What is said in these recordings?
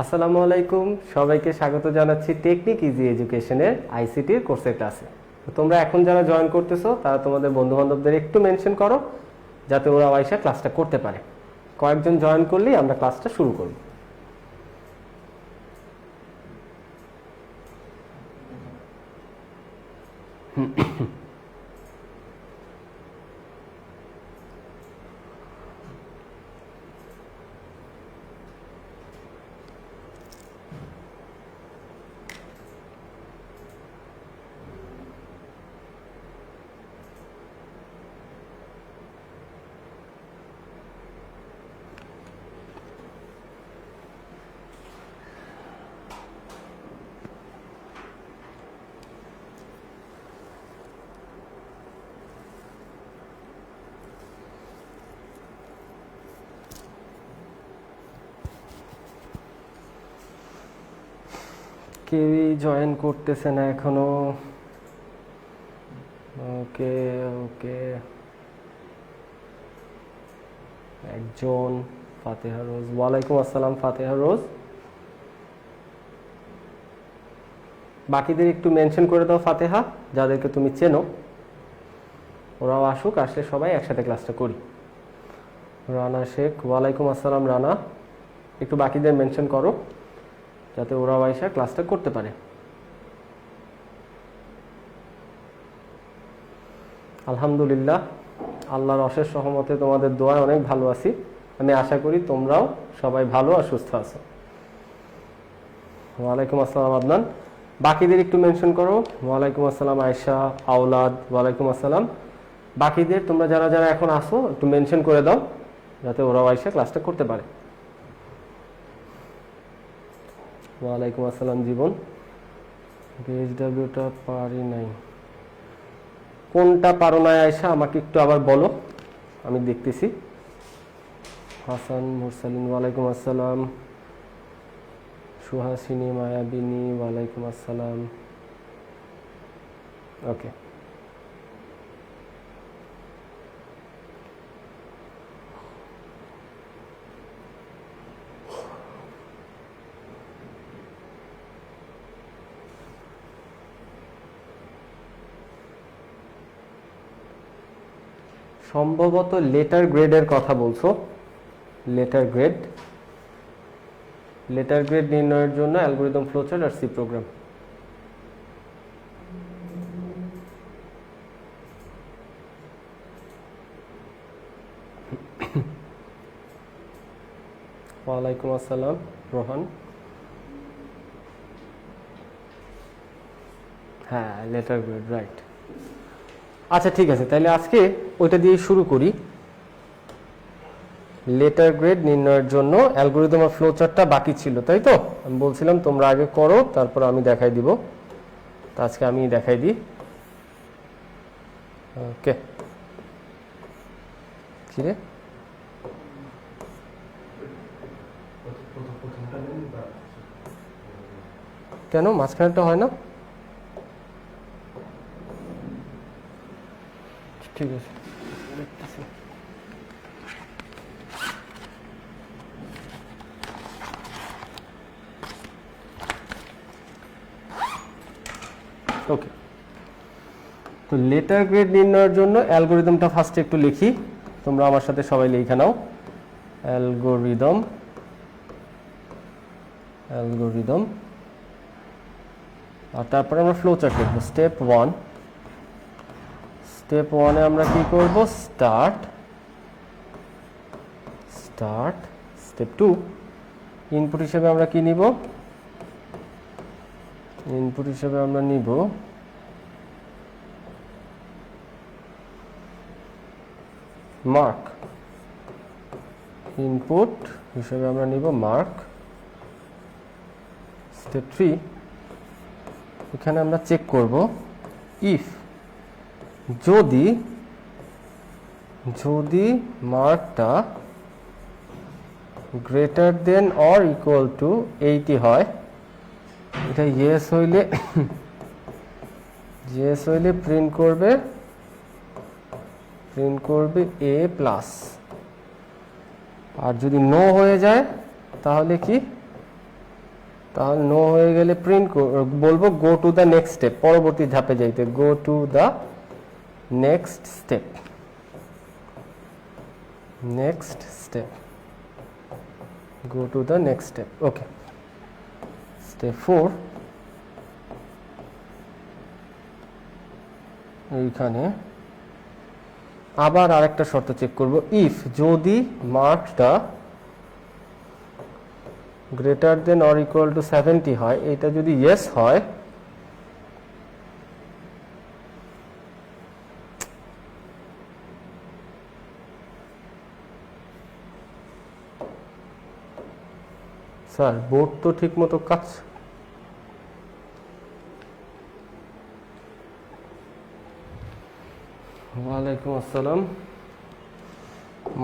আসসালামু আলাইকুম, সবাইকে স্বাগত জানাচ্ছি টেকনিক ইজি এডুকেশনের আইসিটির কোর্সের ক্লাসে। তোমরা এখন যারা জয়েন করতেছো তারা তোমাদের বন্ধু বান্ধবদের একটু মেনশন করো যাতে ওরা আইসা ক্লাসটা করতে পারে। কয়েকজন জয়েন করলেই আমরা ক্লাসটা শুরু করব। কেউই জয়েন করতেছে না এখনো। ওকে ওকে, একজন ফাতেহা রোজ। ওয়ালাইকুম আসসালাম ফাতেহা রোজ। বাকিদের একটু মেনশন করে দাও ফাতেহা, যাদেরকে তুমি চেনো ওরাও আসুক, আসলে সবাই একসাথে ক্লাসটা করি। রানা শেখ, ওয়ালাইকুম আসসালাম রানা। একটু বাকিদের মেনশন করো যাতে ওরাও আইসা ক্লাসটা করতে পারে। আলহামদুলিল্লাহ, আল্লাহর অশেষ রহমতে তোমাদের দোয়ায় অনেক ভালো আছি। আমি আশা করি তোমরাও সবাই ভালো আর সুস্থ আছো। ওয়ালাইকুম আসসালাম আদনান। বাকিদের একটু মেনশন করো। ওয়ালাইকুম আসসালাম আয়েশা, আওলাদ, ওয়ালাইকুম আসসালাম। বাকিদের তোমরা যারা যারা এখন আসো একটু মেনশন করে দাও যাতে ওরাও আইসা ক্লাসটা করতে পারে। ওয়ালাইকুম আসসালাম জীবন। বিএসডব্লিউটা পারি নাই, কোনটা পারো না আয়েশা আমাকে একটু আবার বলো, আমি দেখতেছি। হাসান মুরসালিন, ওয়ালাইকুম আসসালাম। সুহাসিনী মায়াবিনী, ওয়ালাইকুম আসসালাম। ওকে, সম্ভবত লেটার গ্রেডের কথা বলছো। লেটার গ্রেড নির্ণয়ের জন্য অ্যালগরিদম ফ্লোচার্ট আর সি প্রোগ্রাম। ওয়ালাইকুম আসসালাম রোহান। হ্যাঁ, লেটার গ্রেড, রাইট। আচ্ছা ঠিক আছে, তাহলে আজকে ওইটা দিয়ে শুরু করি। লেটার গ্রেড নির্ণয়ের জন্য অ্যালগরিদম আর ফ্লোচার্টটা বাকি ছিল, তাই তো? আমি বলছিলাম তোমরা আগে করো, তারপর আমি দেখাই দিব। তো আজকে আমি দেখাই দিই। ওকে, কিরে কেন মাঝখানেরটা হয় না? ঠিক আছে, দেখতেছি। ওকে, তো লেটার গ্রেড নির্ণয়ের জন্য অ্যালগরিদমটা ফার্স্টে একটু লিখি, তোমরা আমার সাথে সবাই লিখে নাও। অ্যালগরিদম আর তারপরে আমরা ফ্লোচার্ট লিখব। স্টেপ 1 আমরা কি করব? স্টার্ট। স্টেপ 2 ইনপুট হিসেবে আমরা কি নিব? ইনপুট হিসেবে আমরা নিব মার্ক। ইনপুট হিসেবে আমরা নিব মার্ক। স্টেপ 3 এখানে আমরা চেক করব ইফ যদি মার্কটা greater than or equal to 80 হয়, এটা ইয়েস হইলে প্রিন্ট করবে এ প্লাস। আর যদি নো হয়ে যায় তাহলে কি? তাহলে নো হয়ে গেলে প্রিন্ট বলবো go to the next step, পরবর্তী ধাপে যাইতে। Go to the next step, next step, go to the next step. Okay, step 4, এইখানে আবার আরেকটা শর্ত চেক করব। ইফ যদি মার্কটা greater than or equal to 70 হয়, এটা যদি ইয়েস হয়, স্যার বোর্ড তো ঠিক মতো কাজ, ওয়ালাইকুম আসসালাম।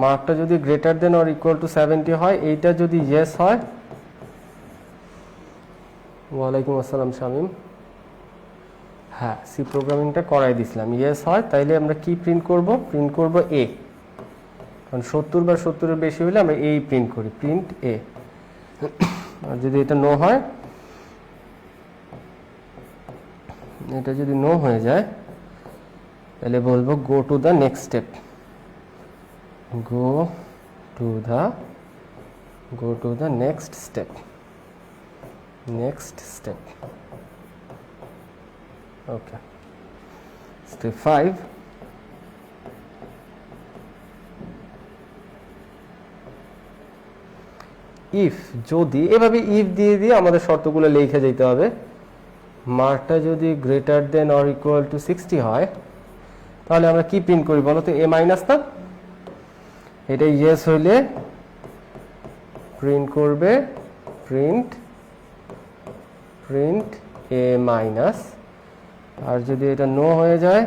মার্কটা যদি greater than or equal to 70 হয়, এইটা যদি ইয়েস হয়, ওয়ালাইকুম আসসালাম শামিম, হ্যাঁ সি প্রোগ্রামিংটা করাই দিছিলাম, ইয়েস হয়, তাইলে আমরা কি প্রিন্ট করব? প্রিন্ট করব এ, কারণ 70 বা 70-এর বেশি হলে আমরা এই প্রিন্ট করি, প্রিন্ট এ। আর যদি এটা নো হয়, এটা যদি নো হয়ে যায়, তাহলে বলবো go to the next step, go to the next step, next step. Okay, step 5, if যদি, এভাবে ইফ দিয়ে দিয়ে আমাদের শর্তগুলো লিখে যেতে হবে। মার্কটা যদি greater than or equal two 60 হয়, তাহলে আমরা কি প্রিন্ট করি বলো তো? এ মাইনাস না, এটা ইয়েস হইলে প্রিন্ট করবে প্রিন্ট এ মাইনাস, আর যদি এটা নো হয়ে যায়,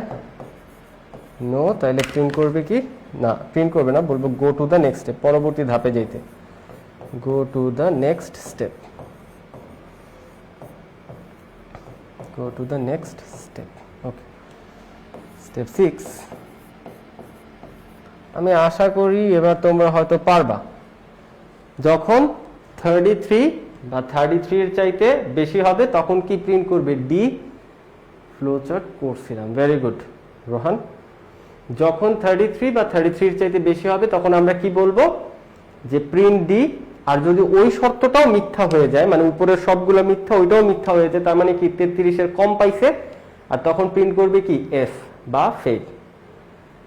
নো, তাহলে প্রিন্ট করবে কি? না, প্রিন্ট করবে না, বলবো go to the next step, পরবর্তী ধাপে যেতে। গো to the next step, go to the next step. Okay, step 6, আমি আশা করি এবার তোমরা হয়তো পারবা। যখন 33 বা 33 এর চাইতে বেশি হবে, তখন কি প্রিন্ট করবে? ডি। ফ্লোচার্ট করছিলাম, ভেরি গুড রোহান। যখন 33 বা 33 এর চাইতে বেশি হবে, তখন আমরা কি বলবো? যে প্রিন্ট ডি। আর যদি ওই শর্তটাও মিথ্যা হয়ে যায়, মানে উপরের সবগুলো মিথ্যা, ওইটাও মিথ্যা হয়ে যায়, তার মানে কি 33 এর কম পাইছে, আর তখন প্রিন্ট করবে কি? এফ বা ফেল।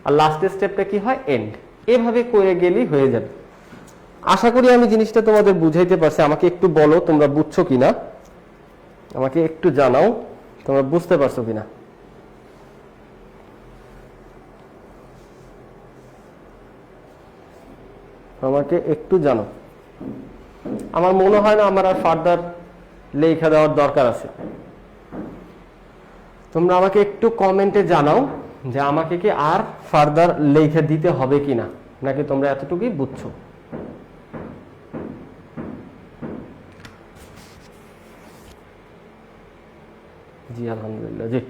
আর লাস্টের স্টেপটা কি হয়? এন্ড। এভাবে করে গেলেই হয়ে যাবে। আশা করি আমি জিনিসটা তোমাদের বুঝাইতে পারছি। আমাকে একটু বলো তোমরা বুঝছো কিনা, আমাকে একটু জানাও তোমরা বুঝতে পারছো কিনা। আমাকে একটু জানো। আমার মনে হয় না আমার আর ফার্দার লেখা দেওয়ার দরকার আছে। তোমরা আমাকে একটু কমেন্টে জানাও যে আমাকে কি আর ফার্দার লেখা দিতে হবে কিনা, নাকি তোমরা এতটুকুই বুঝছো। জি আলহামদুলিল্লাহ, জি,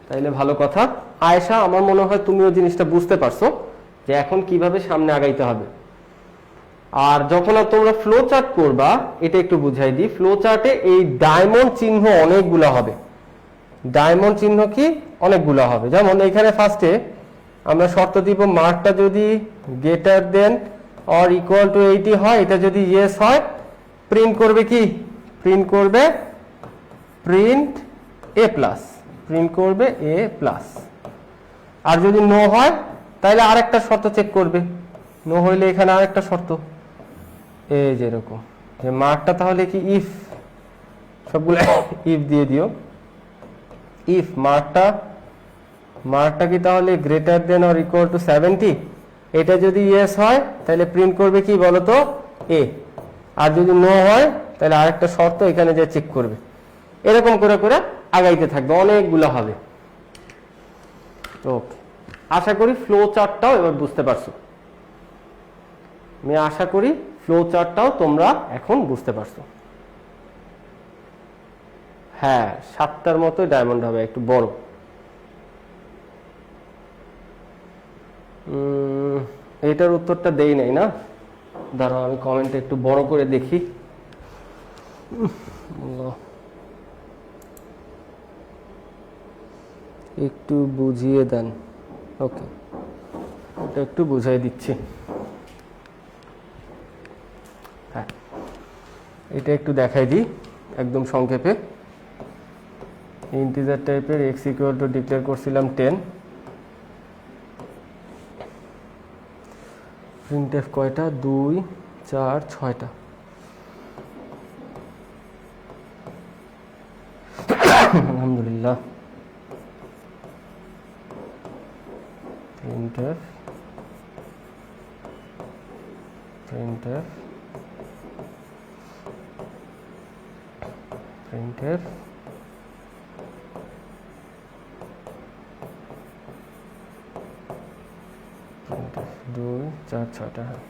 তাইলে ভালো কথা। আয়েশা, আমার মনে হয় তুমিও জিনিসটা বুঝতে পারছো যে এখন কিভাবে সামনে আগাইতে হবে। আর যখন তোমরা ফ্লো চার্ট করবা, এটা একটু বুঝাই দিই। ফ্লো চার্টে এই ডায়মন্ড চিহ্ন অনেকগুলো হবে। ডায়মন্ড চিহ্ন কি? অনেকগুলো হবে। যেমন এখানে ফার্স্টে আমরা শর্ত দিব, মার্কটা যদি greater than or equal to 80 হয়, এটা যদি ইয়েস হয়, প্রিন্ট করবে কি? প্রিন্ট করবে প্রিন্ট এ প্লাস, প্রিন্ট করবে এ প্লাস। আর যদি নো হয়, তাহলে আরেকটা শর্ত চেক করবে। নো হইলে এখানে আরেকটা শর্ত, এই যেরকম যে মার্কটা তাহলে কি? ইফ, সবগুলো ইফ দিয়ে দিও। ইফ মার্কটা কি তাহলে greater than or equal to 70, এটা যদি ইয়েস হয়, তাহলে প্রিন্ট করবে কি বলতো? এ। আর যদি নো হয়, তাহলে আরেকটা শর্ত এখানে যে চেক করবে। এরকম করে করে আগাইতে থাকবে, অনেকগুলো হবে। ওকে, আশা করি ফ্লো চার্টটাও এবার বুঝতে পারছো। আমি আশা করি ফ্লো চার্টটাও তোমরা এখন বুঝতে পারছো। হ্যাঁ, 7টার মতো ডায়মন্ড হবে, একটু বড়। এটার উত্তরটা দেই নাই না, দাঁড়াও আমি কমেন্টে একটু বড় করে দেখি। আল্লাহ, একটু বুঝিয়ে দেন। ওকে, এটা একটু বুঝাই দিচ্ছি। হ্যাঁ, এটা একটু দেখাই দিই একদম সংক্ষেপে। ইন্টিজার টাইপের এক্স ইকুয়াল টু ডিক্লেয়ার করছিলাম 10। প্রিন্টএফ কয়টা? 2 4 6টা। আলহামদুলিল্লাহ। প্রিন্টএফ প্রিন্টএফ প্রিন্টএফ 2 4 6টা। হ্যাঁ,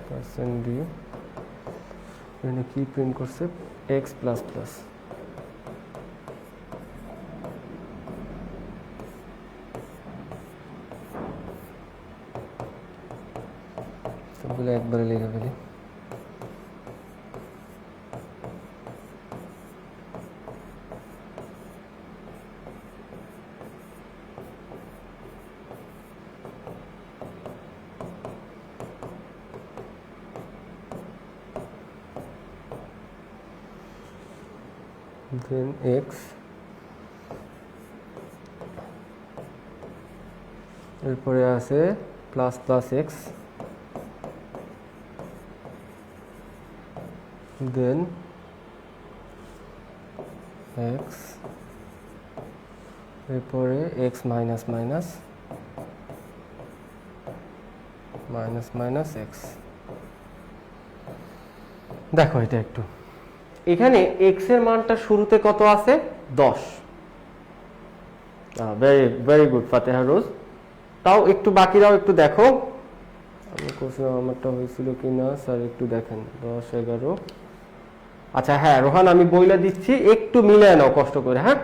পার্সেন্ট ডি এখানে কি প্রিন্ট করছে? X plus plus. সবগুলো একবারে লিখে ফেলি। দেন এক্স, এরপরে আছে প্লাস প্লাস এক্স, দেন এক্স, এরপরে x minus minus minus minus x. দেখো এটা একটু, এখানে এক্স এর মানটা শুরুতে কত আছে? 10। ভেরি ভেরি গুড ফাতেহা রোজ। তাও একটু বাকিরাও একটু দেখো, আমি কোশ্চেন আমারটা হয়েছিল কিনা স্যার একটু দেখেন। 10 11। আচ্ছা হ্যাঁ রোহান, আমি বইলা দিচ্ছি, একটু মিলায় নাও কষ্ট করে। হ্যাঁ,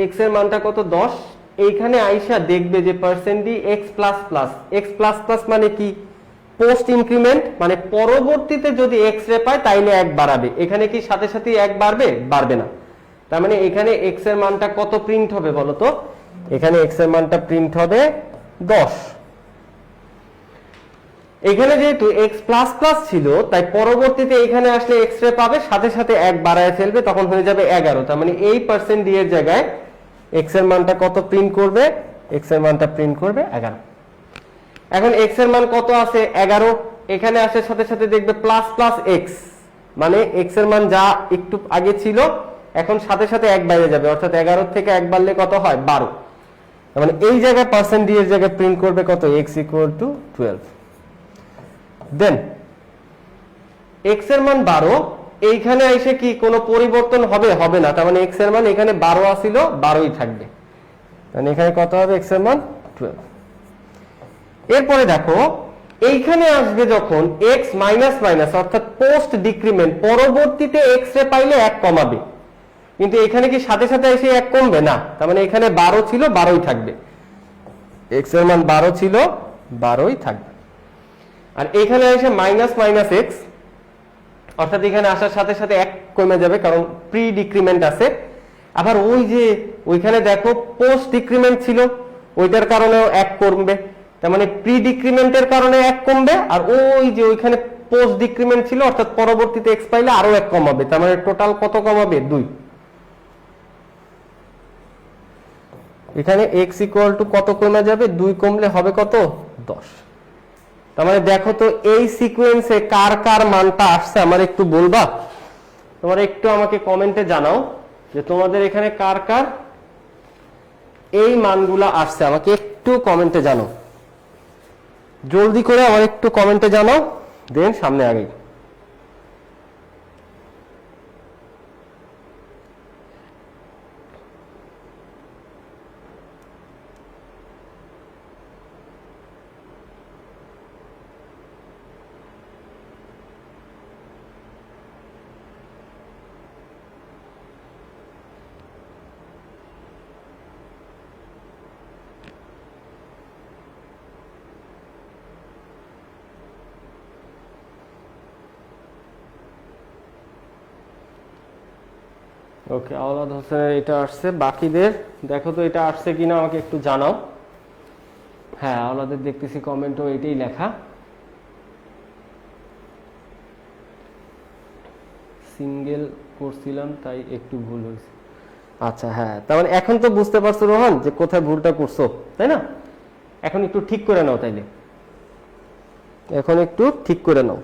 এক্স এর মানটা কত? 10। এইখানে আইসা দেখবে যে percent D x plus plus. X plus plus মানে কি? পোস্ট ইনক্রিমেন্ট, মানে পরবর্তীতে যদি এক্স রে পায় তাইলে 1 বাড়াবে। এখানে কি সাথে সাথে 1 বাড়বে? বাড়বে না। তার মানে এখানে এক্স এর মানটা কত প্রিন্ট হবে বলো তো? এখানে এক্স এর মানটা প্রিন্ট হবে 10। এখানে যেহেতু এক্স প্লাস প্লাস ছিল, তাই পরবর্তীতে এখানে আসলে এক্স রে পাবে, সাথে সাথে 1 বাড়ায় ফেলবে, তখন হয়ে যাবে 11। তার মানে এই পার্সেন্ট ডি এর জায়গায় এক্স এর মানটা কত প্রিন্ট করবে? এক্স এর মানটা প্রিন্ট করবে 11। এখন এক্স এর মান কত আছে? 11। এখানে আসার সাথে সাথে দেখবে প্লাস প্লাস এক্স, মানে এক্স এর মান যা একটু আগে ছিল এখন সাথে সাথে 1 বাইরে যাবে, অর্থাৎ 11 থেকে 1 বাড়লে কত হয়? 12। মানে এই জায়গায় পার্সেন্ট ডি এর জায়গায় প্রিন্ট করবে কত? X equal to 12। Then x এর মান 12, এইখানে এসে কি কোনো পরিবর্তন হবে? হবে না। তার মানে এক্স এর মান এখানে 12 আসিল, 12ই থাকবে। মানে এখানে কত হবে? এক্স এর মান 12। এরপরে দেখো এইখানে আসবে যখন এক্স মাইনাস মাইনাস, অর্থাৎ পোস্ট ডিক্রিমেন্ট, পরবর্তীতে এক্স রে পাইলে 1 কমাবে, কিন্তু এখানে কি সাথে সাথে এসে 1 কমবে না। তার মানে এখানে 12 ছিল, 12ই থাকবে। এক্স এর মান 12 ছিল, 12ই থাকবে। আর এখানে এসে মাইনাস মাইনাস এক্স, অর্থাৎ এখানে আসার সাথে সাথে 1 কমে যাবে, কারণ প্রি ডিক্রিমেন্ট আছে। আবার ওই যে ওইখানে দেখো পোস্ট ডিক্রিমেন্ট ছিল, ওইটার কারণেও 1 কমবে। তার মানে প্রি ডিক্রিমেন্টের কারণে 1 কমবে, আর ওই যে ওইখানে পোস্ট ডিক্রিমেন্ট ছিল, অর্থাৎ পরবর্তীতে এক্স পাইলে আরো 1 কমাবে। তার মানে টোটাল কত কমাবে? 2। এখানে এক্স ইকুয়াল টু কত কমে যাবে? 2 কমলে হবে কত? 10। তার মানে দেখো তো এই সিকোয়েন্সে কার কার মানটা আসছে আমার একটু বলবা? তোমরা একটু আমাকে কমেন্টে জানাও যে তোমাদের এখানে কার কার এই মানগুলা আসছে, আমাকে একটু কমেন্টে জানাও। জলদি করে আমার একটু কমেন্টে জানাও, দেন সামনে আগে। ওকে, আওলাদ হোসেনের এটা আসছে। বাকিদের দেখো তো এটা আসছে কিনা আমাকে একটু জানাও। হ্যাঁ, আওলাদের দেখতেছি কমেন্টও এটাই লেখা। সিঙ্গেল করছিলাম তাই একটু ভুল হয়েছে। আচ্ছা, হ্যাঁ, তার মানে এখন তো বুঝতে পারছো রোহান যে কোথায় ভুলটা করছো, তাই না? এখন একটু ঠিক করে নাও, তাইলে এখন একটু ঠিক করে নাও।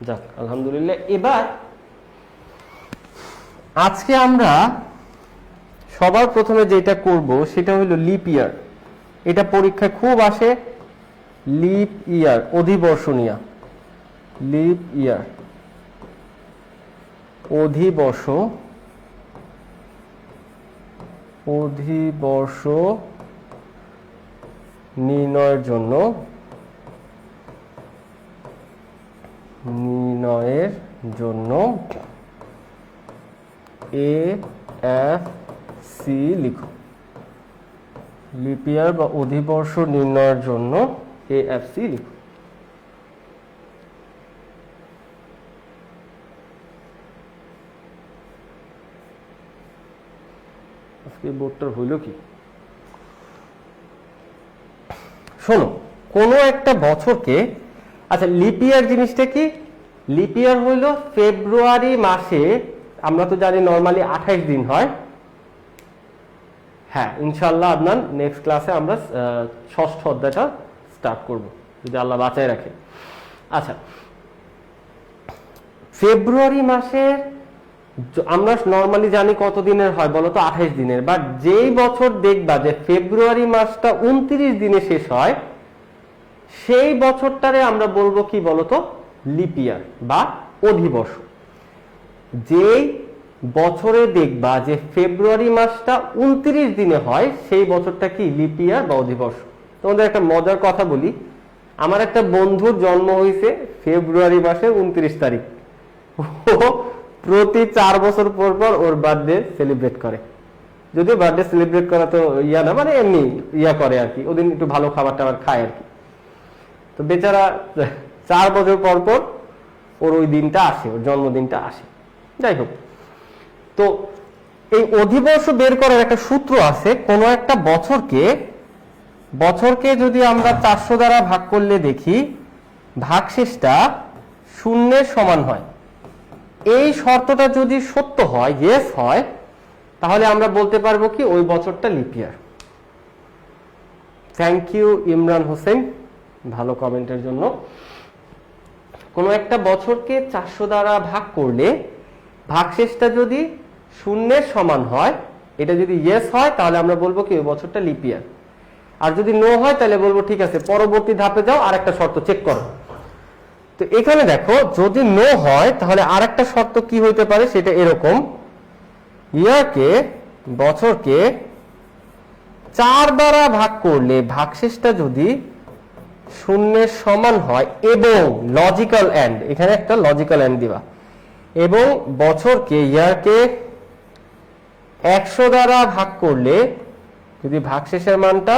যাক, আলহামদুলিল্লাহ। এবার আজকে আমরা সবার প্রথমে যেটা করব সেটা হলো লিপ ইয়ার। এটা পরীক্ষায় খুব আসে, লিপ ইয়ার, অধিবর্ষ নিয়া। লিপ ইয়ার, অধিবর্ষ, অধিবর্ষ নির্ণয়ের জন্য, AFC লিখো। লিপ ইয়ার বা অধিবর্ষ নির্ণয়ের জন্য AFC লিখো। আজকে বোর্ডটার হইল কি? শোনো, কোনো একটা বছরকে, আচ্ছা লিপ ইয়ার জিনিসটা কি? লিপ ইয়ার হইল ফেব্রুয়ারি মাসে, আমরা তো জানি নরমালি 28 দিন হয়। হ্যাঁ, ইনশাআল্লাহ আপনার নেক্সট ক্লাসে আমরা ষষ্ঠ অধ্যায়টা স্টার্ট করব, যদি আল্লাহ বাঁচায় রাখে। আচ্ছা, ফেব্রুয়ারি মাসের আমরা নরমালি জানি কত দিনের হয় বলো তো? 28 দিনের। বাট যেই বছর দেখবা যে ফেব্রুয়ারি মাসটা 29 দিনে শেষ হয়, সেই বছরটারে আমরা বলবো কি বলতো? লিপ ইয়ার বা অধিবর্ষ। যেই বছরে দেখবা যে ফেব্রুয়ারি মাসটা 29 দিনে হয়, সেই বছরটা কি? লিপ ইয়ার বা অধিবর্ষ। তোমাদের একটা মজার কথা বলি, আমার একটা বন্ধুর জন্ম হয়েছে ফেব্রুয়ারি মাসের 29 তারিখ। ও প্রতি 4 বছর পর পর ওর বার্থডে সেলিব্রেট করে। যদিও বার্থডে সেলিব্রেট করা তো ইয়া না, মানে এমনি ইয়া করে আর কি, ওদিন একটু ভালো খাবার টাবার খায় আর কি। তো বেচারা 4 বছর পর পর ওর ওই দিনটা আসে, ওর জন্মদিনটা আসে। যাই হোক, তো এই অধিবর্ষ বের করার একটা সূত্র আছে। কোনো একটা বছরকে যদি আমরা 400 দ্বারা ভাগ করলে দেখি ভাগশেষটা শূন্যের সমান হয়। এই শর্তটা যদি সত্য হয়, ইয়েস হয়, তাহলে আমরা বলতে পারবো কি ওই বছরটা leap year. Thank you Imran Hossain ভালো কমেন্টের জন্য। কোনো একটা বছরকে 400 দ্বারা ভাগ করলে ভাগশেষটা যদি শূন্যের সমান হয়, এটা যদি ইয়েস হয় তাহলে আমরা বলবো কি ওই বছরটা লিপ ইয়ার। আর যদি নো হয় তাহলে বলবো ঠিক আছে, পরবর্তী ধাপে যাও, আর একটা শর্ত চেক করো। তো এখানে দেখো, যদি নো হয় তাহলে আর একটা শর্ত কি হইতে পারে, সেটা এরকম: ইয়ারকে, বছরকে 4 দ্বারা ভাগ করলে ভাগশেষটা যদি শূন্যের সমান হয় এবং লজিক্যাল এন্ড, এখানে একটা লজিক্যাল এন্ড দিবা, এবং বছরকে, ইয়ারকে 100 দ্বারা ভাগ করলে যদি ভাগশেষের মানটা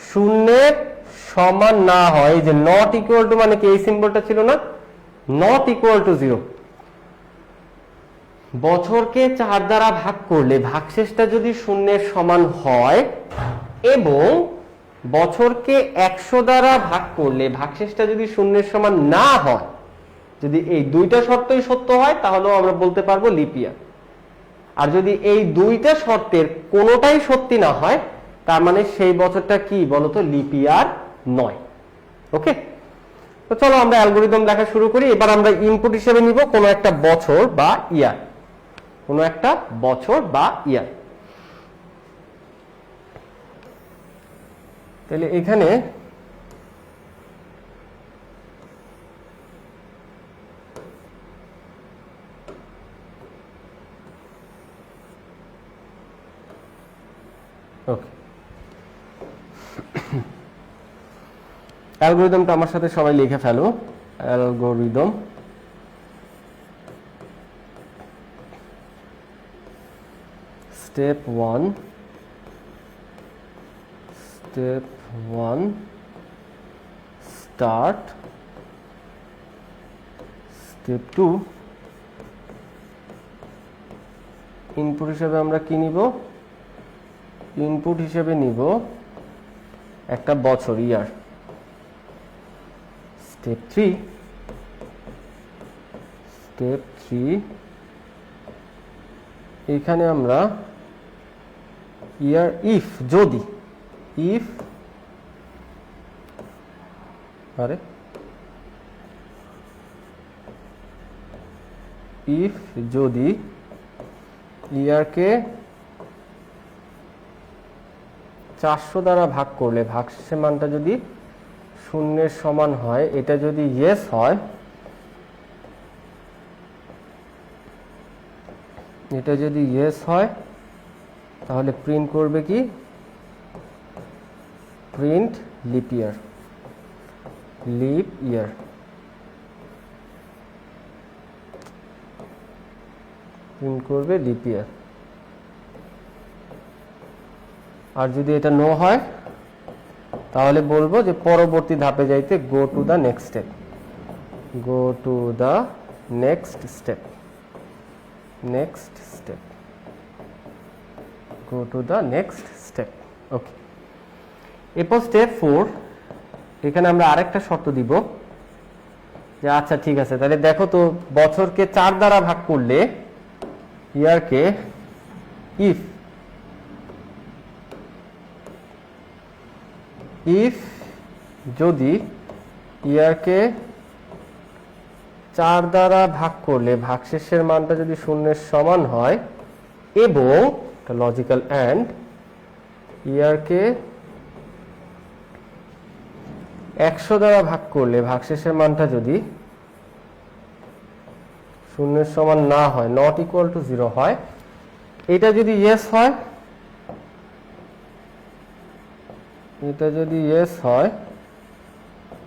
শূন্যের সমান না হয়, যে নট ইকুয়াল টু, মানে কি এই সিম্বলটা ছিল না, নট ইকুয়াল টু 0। বছরকে 4 দ্বারা ভাগ করলে ভাগশেষটা যদি শূন্যের সমান হয় এবং বছরকে 100 দ্বারা ভাগ করলে ভাগশেষটা যদি শূন্যের সমান না হয়, যদি এই দুইটা শর্তই সত্য হয় তাহলেও আমরা বলতে পারবো লিপ ইয়ার। আর যদি এই দুইটা শর্তের কোনোটাই সত্যি না হয়, তার মানে সেই বছরটা কি বলতো? লিপ ইয়ার নয়। ওকে, তো চলো আমরা অ্যালগরিদম লেখা শুরু করি। এবার আমরা ইনপুট হিসেবে নিব কোনো একটা বছর বা ইয়ার, কোনো একটা বছর বা ইয়ার। তাহলে এখানে ওকে, অ্যালগরিদমটা আমার সাথে সবাই লিখে ফেলো। Algorithm, step 1, step 1 start, step 2 input হিসেবে আমরা কি নিব? ইনপুট হিসেবে নিব একটা বছর, ইয়ার। স্টেপ 3 এখানে আমরা ইয়ার ইফ যদি যদি ইয়ারকে 400 দ্বারা ভাগ করলে ভাগশেষের মানটা যদি শূন্যের সমান হয়, এটা যদি ইয়েস হয়, তাহলে প্রিন্ট করবে কি? Print lip year. প্রিন্ট করবে লিপ ইয়ার। আর যদি এটা নো হয় তাহলে বলবো যে পরবর্তী ধাপে যাইতে go to the next step. Okay, এরপর স্টেপ 4 এখানে আমরা আরেকটা শর্ত দিব যে আচ্ছা ঠিক আছে, তাহলে দেখো তো বছরকে 4 দ্বারা ভাগ করলে ইয়ারকে যদি ইয়ারকে 4 দ্বারা ভাগ করলে ভাগশেষের মানটা যদি শূন্যের সমান হয় এবং লজিক্যাল অ্যান্ড ইয়ারকে 100 দ্বারা ভাগ করলে ভাগশেষের মানটা যদি শূন্যের সমান না হয়, নট ইকুয়াল টু 0 হয়, এটা যদি ইয়েস হয়,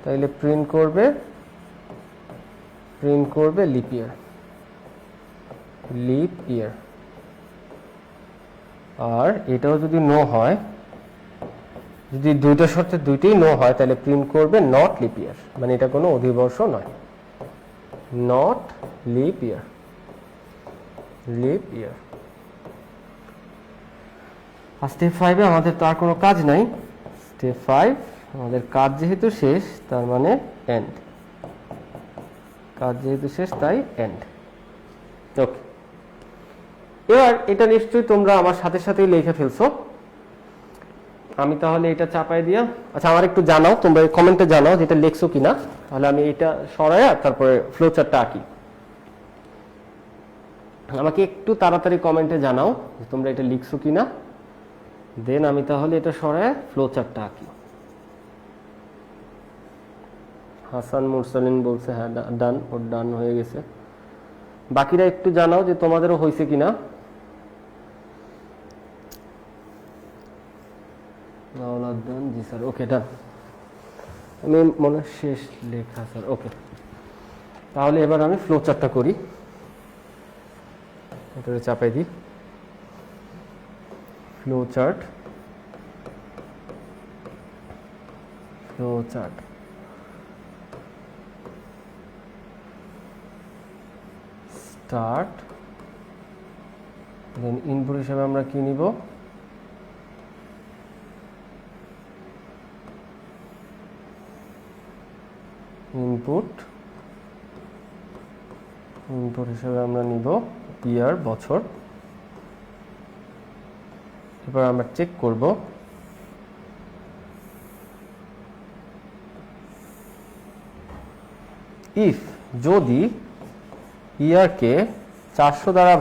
তাহলে প্রিন্ট করবে লিপ ইয়ার। আর এটাও যদি নো হয়, যদি দুইটা শর্তে দুইটাই নো হয়, তাহলে প্রিন্ট করবে নট লিপ ইয়ার, মানে এটা কোনো অধিবর্ষ নয়, নট লিপ ইয়ার। আর স্টেপ 5 আমাদের তো আর কোনো কাজ নাই। স্টেপ 5 আমাদের কাজ যেহেতু শেষ, তার মানে এন্ড। তাই এন্ড। ওকে, এবার এটা নিশ্চয়ই তোমরা আমার সাথে সাথেই লিখে ফেলছো। আমি তাহলে এটা চাপাই দিয়া, আচ্ছা আমার একটু জানাও, তোমরা কমেন্টে জানাও যেটা লিখছো কিনা, তাহলে আমি এটা সরাইয়া তারপরে ফ্লো চার্টটা আঁকি। আমাকে একটু তাড়াতাড়ি কমেন্টে জানাও যে তোমরা এটা লিখছো কিনা, দেন আমি তাহলে এটা সরাইয়া ফ্লো চার্টটা আঁকি। হাসান মুরসালিন বলছে হ্যাঁ ডান হয়ে গেছে। বাকিরা একটু জানাও যে তোমাদেরও হয়েছে কিনা। জি স্যার, ওকে ডান। আমি মনে শেষ লেখা স্যার, ওকে। তাহলে এবার আমি ফ্লো চার্টটা করি, এটা চাপাই দিই। ফ্লো চার্ট স্টার্ট, দেন ইনপুট হিসেবে আমরা কি নিব? ইনপুট হিসেবে আমরা নিব ইয়ার, বছর। এবার আমরা চেক করব ইফ যদি ইয়ারকে 400 দ্বারা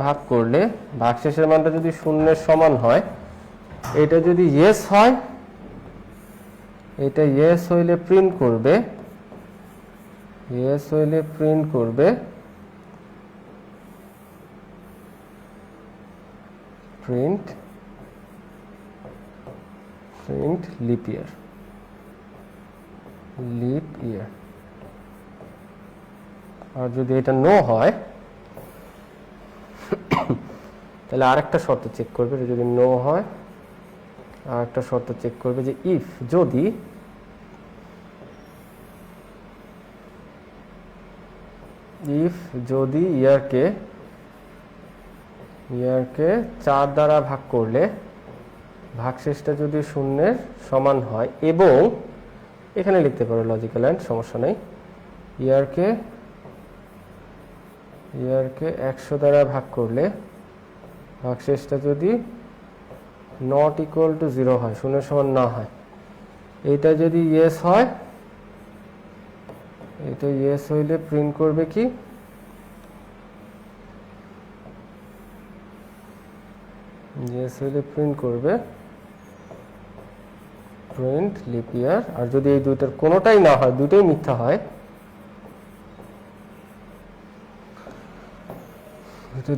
ভাগ করলে ভাগশেষের মানটা যদি শূন্যের সমান হয়, এটা যদি ইয়েস হয়, এটা ইয়েস হইলে প্রিন্ট করবে প্রিন্ট লিপ ইয়ার। আর যদি এটা নো হয় তাহলে আরেকটা শর্ত চেক করবে, যদি নো হয় আরেকটা শর্ত চেক করবে যে ইফ যদি ইয়ারকে 4 দ্বারা ভাগ করলে ভাগশেষটা যদি শূন্যের সমান হয়, এবং এখানে লিখতে পারো লজিক্যাল এন্ড, সমস্যা নেই, ইয়ারকে 100 দ্বারা ভাগ করলে ভাগশেষটা যদি নট ইকুয়াল টু 0 হয়, শূন্যের সমান না হয়, এটা যদি ইয়েস হয়, এটা ইয়েস হইলে প্রিন্ট করবে কি, ইয়েস হইলে প্রিন্ট করবে প্রিন্ট লিপ ইয়ার। আর যদি এই দুইটার কোনোটাই না হয়, দুটোই মিথ্যা হয়,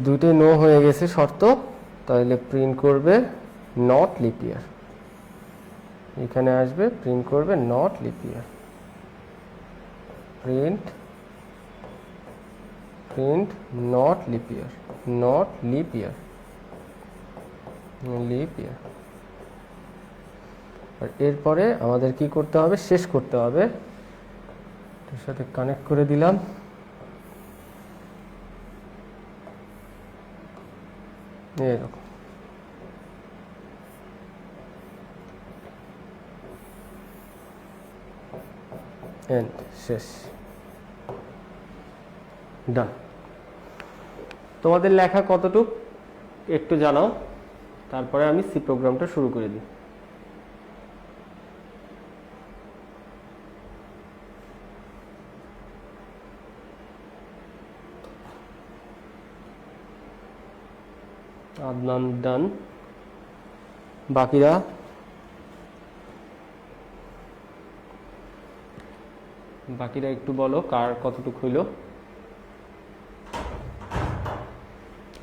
দুইটাই নো হয়ে গেছে শর্ত, তাহলে প্রিন্ট করবে নট লিপ ইয়ার। এখানে আসবে প্রিন্ট করবে not leap year, print not leap year, not leap year, leap year. আর এরপরে আমাদের কি করতে হবে, শেষ করতে হবে, এর সাথে কানেক্ট করে দিলাম, এরকম এন্ড, শেষ, ডান। তোমাদের লেখা কতটুক একটু জানাও, তারপরে আমি সি প্রোগ্রামটা শুরু করে দিই। আদনান ডান, বাকিরা একটু বলো কার কতটুক হইল।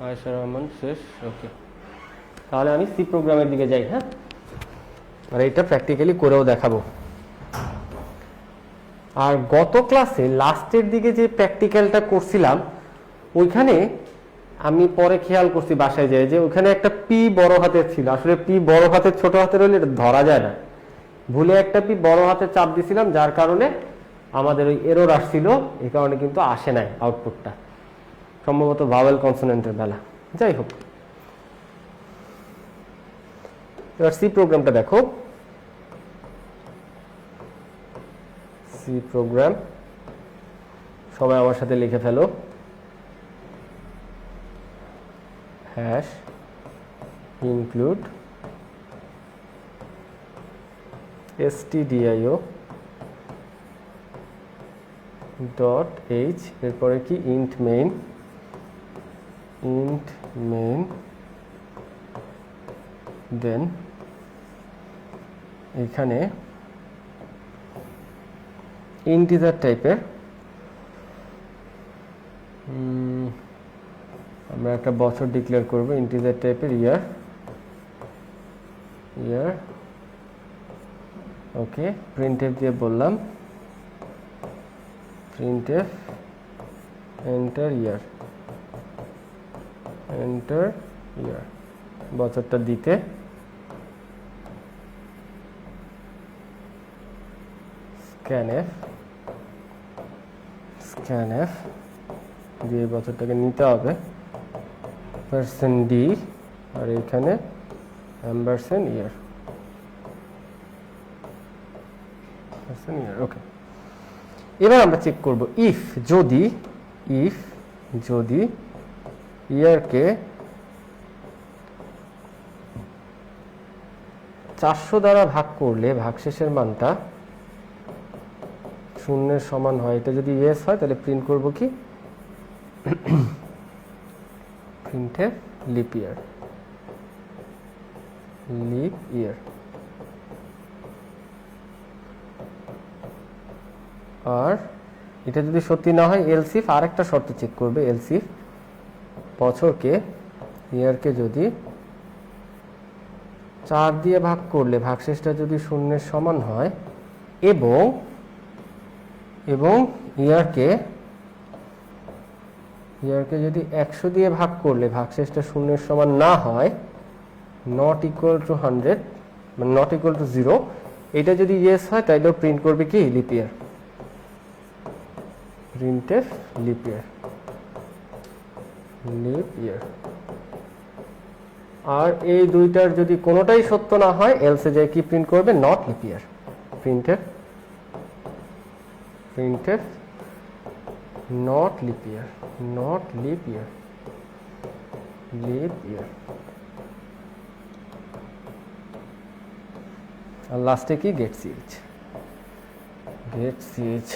আয়েশা রহমান শেষ, ওকে। তাহলে আমি সি প্রোগ্রামের দিকে যাই। হ্যাঁ, আর এটা প্র্যাকটিক্যালি করেও দেখাবো। আর গত ক্লাসে লাস্টের দিকে যে প্র্যাকটিক্যালটা করছিলাম, ওইখানে আমি পরে খেয়াল করছি বাসায় যায় যে ওইখানে একটা পি বড় হাতের ছিল। আসলে পি বড় হাতের ছোট হাতের হলে এটা ধরা যায় না, ভুলে একটা পি বড় হাতে চাপ দিছিলাম, যার কারণে আমাদের ওই এরর আসছিল, এই কারণে কিন্তু আসে নাই আউটপুটটা, সম্ভবত ভাওয়েল কনসোনেন্টের বেলা। যাই হোক, এবার সি প্রোগ্রামটা দেখো। সি প্রোগ্রাম সবাই আমার সাথে লিখে ফেলো, hash include stdio dot H, এরপরে কি ইন্ট মেইন, দেন এখানে ইন্টিজার টাইপের আমরা একটা বছর ডিক্লেয়ার করব, ইন্টিজার টাইপের ইয়ার, ওকে। প্রিন্টএফ দিয়ে বললাম প্রিন্টএফ এন্টার ইয়ার, বছরটা দিতে, স্ক্যানএফ দিয়ে বছরটাকে নিতে হবে, %d, আর এখানে $ইয়ার, ওকে। এবার আমরা চেক করব ইফ যদি ইয়ারকে 400 দ্বারা ভাগ করলে ভাগশেষের মানটা শূন্যের সমান হয়, এটা যদি ইয়েস হয় তাহলে প্রিন্ট করব কি, প্রিন্টএফ লিপ ইয়ার। আর এটা যদি সত্যি না হয়, এলসিফ আরেকটা শর্ত চেক করবে, এলসিফ বছরকে ইয়ারকে যদি 4 দিয়ে ভাগ করলে ভাগশেষটা যদি শূন্যের সমান হয়, এবং ইয়ারকে যদি 100 দিয়ে ভাগ করলে ভাগশেষটা শূন্যের সমান না হয়, নট ইকুয়াল টু 100 মানে নট ইকুয়াল টু 0, এটা যদি ইয়েস হয় তাহলেও প্রিন্ট করবে কি leap year, printf leap year, leap year. আর এই দুইটার যদি কোনোটাই সত্য না হয় এলসে যায় কি প্রিন্ট করবে, not leap year, printf printf not leap year, not leap year, leap year. আর লাস্টে কি গেট সিএইচ, গেট সিএইচ।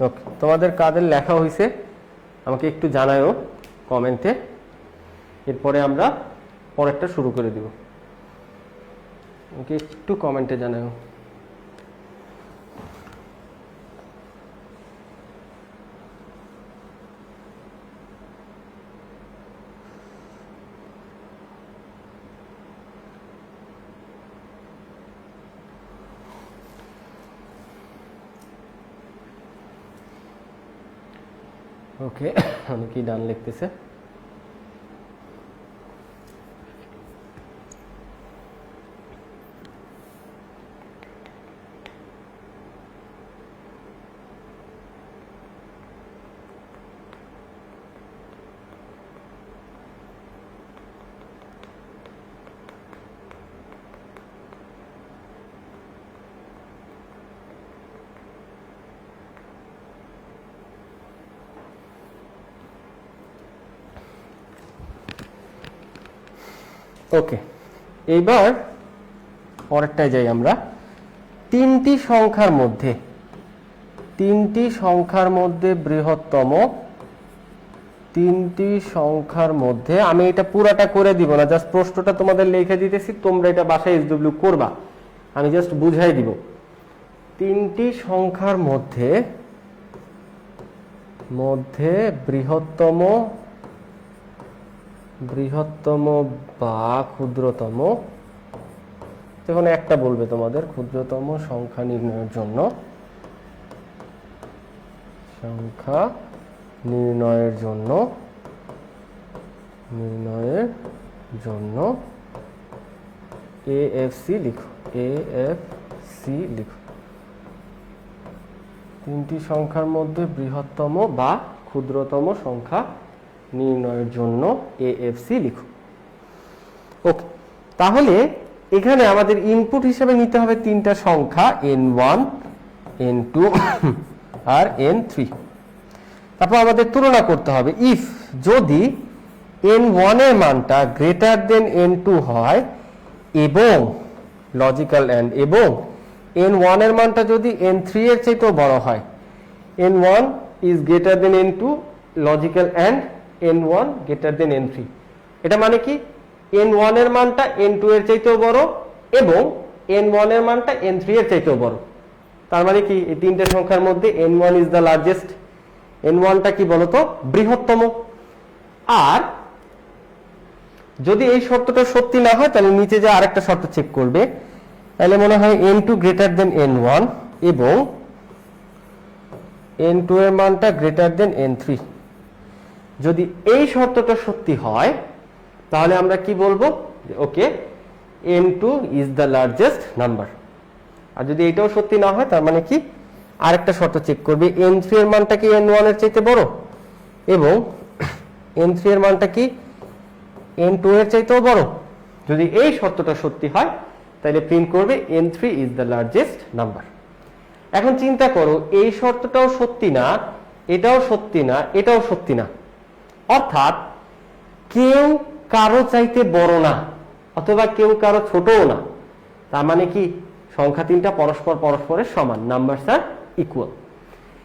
ওকে, তোমাদের কাদের লেখা হয়েছে আমাকে একটু জানাও কমেন্টে, এরপরে আমরা পরেরটা শুরু করে দিব। ওকে, একটু কমেন্টে জানাও। ওকে, অনেকেই ডান লিখতেছে। ওকে, এইবার পরেরটায় যাই আমরা। তিনটি সংখ্যার মধ্যে বৃহত্তম, তিনটি সংখ্যার মধ্যে, আমি এটা পুরাটা করে দিব না, জাস্ট প্রশ্নটা তোমাদের লিখে দিতেছি, তোমরা এটা বাসায় এসডব্লিউ করবা, আমি জাস্ট বুঝাই দিব। তিনটি সংখ্যার মধ্যে বৃহত্তম বা ক্ষুদ্রতম, যখন একটা বলবে তোমাদের ক্ষুদ্রতম সংখ্যা নির্ণয়ের জন্য AFC লিখো, AFC লিখো। তিনটি সংখ্যার মধ্যে বৃহত্তম বা ক্ষুদ্রতম সংখ্যা নির্ণয়ের জন্য AFC লিখো। ওকে, তাহলে এখানে আমাদের ইনপুট হিসেবে নিতে হবে তিনটা সংখ্যা n1, n2 আর n3। তারপর আমাদের তুলনা করতে হবে, ইফ যদি n1 এর মানটা গ্রেটার দেন n2 হয় এবং লজিক্যাল এন্ড, এবং n1 এর মানটা যদি n3 এর চাইতেও বড় হয়, n1 is greater than n2, logical and n1 greater than n3। এটা মানে কি, n1 এর মানটা n2 এর চাইতেও বড় এবং n1 এর মানটা n3 এর চাইতেও বড়। তার মানে কি, এই তিনটে সংখ্যার মধ্যে n1 ইজ দ্য লার্জেস্ট, n1টা কি বলতো, বৃহত্তম। আর যদি এই শর্তটা সত্যি না হয় তাহলে নিচে যে আরেকটা শর্ত চেক করবে, তাহলে মনে হয় n2 গ্রেটার দেন n1 এবং n2 এর মানটা গ্রেটার দেন n3। যদি এই শর্তটা সত্যি হয় তাহলে আমরা কি বলবো, okay n2 is the largest number. আর যদি এটাও সত্যি না হয় তার মানে কি, আরেকটা শর্ত চেক করবে, n3 এর মানটা কি n1 এর চাইতে বড় এবং n3 এর মানটা কি n2 এর চাইতেও বড়। যদি এই শর্তটা সত্যি হয় তাহলে প্রিন্ট করবে n3 is the largest number. এখন চিন্তা করো, এই শর্তটাও সত্যি না, এটাও সত্যি না, এটাও সত্যি না, অর্থাৎ কেউ কারো চাইতে বড় না অথবা কেউ কারো ছোটও না। তার মানে কি, সংখ্যা তিনটা পরস্পরের সমান, নাম্বারস আর ইকুয়াল।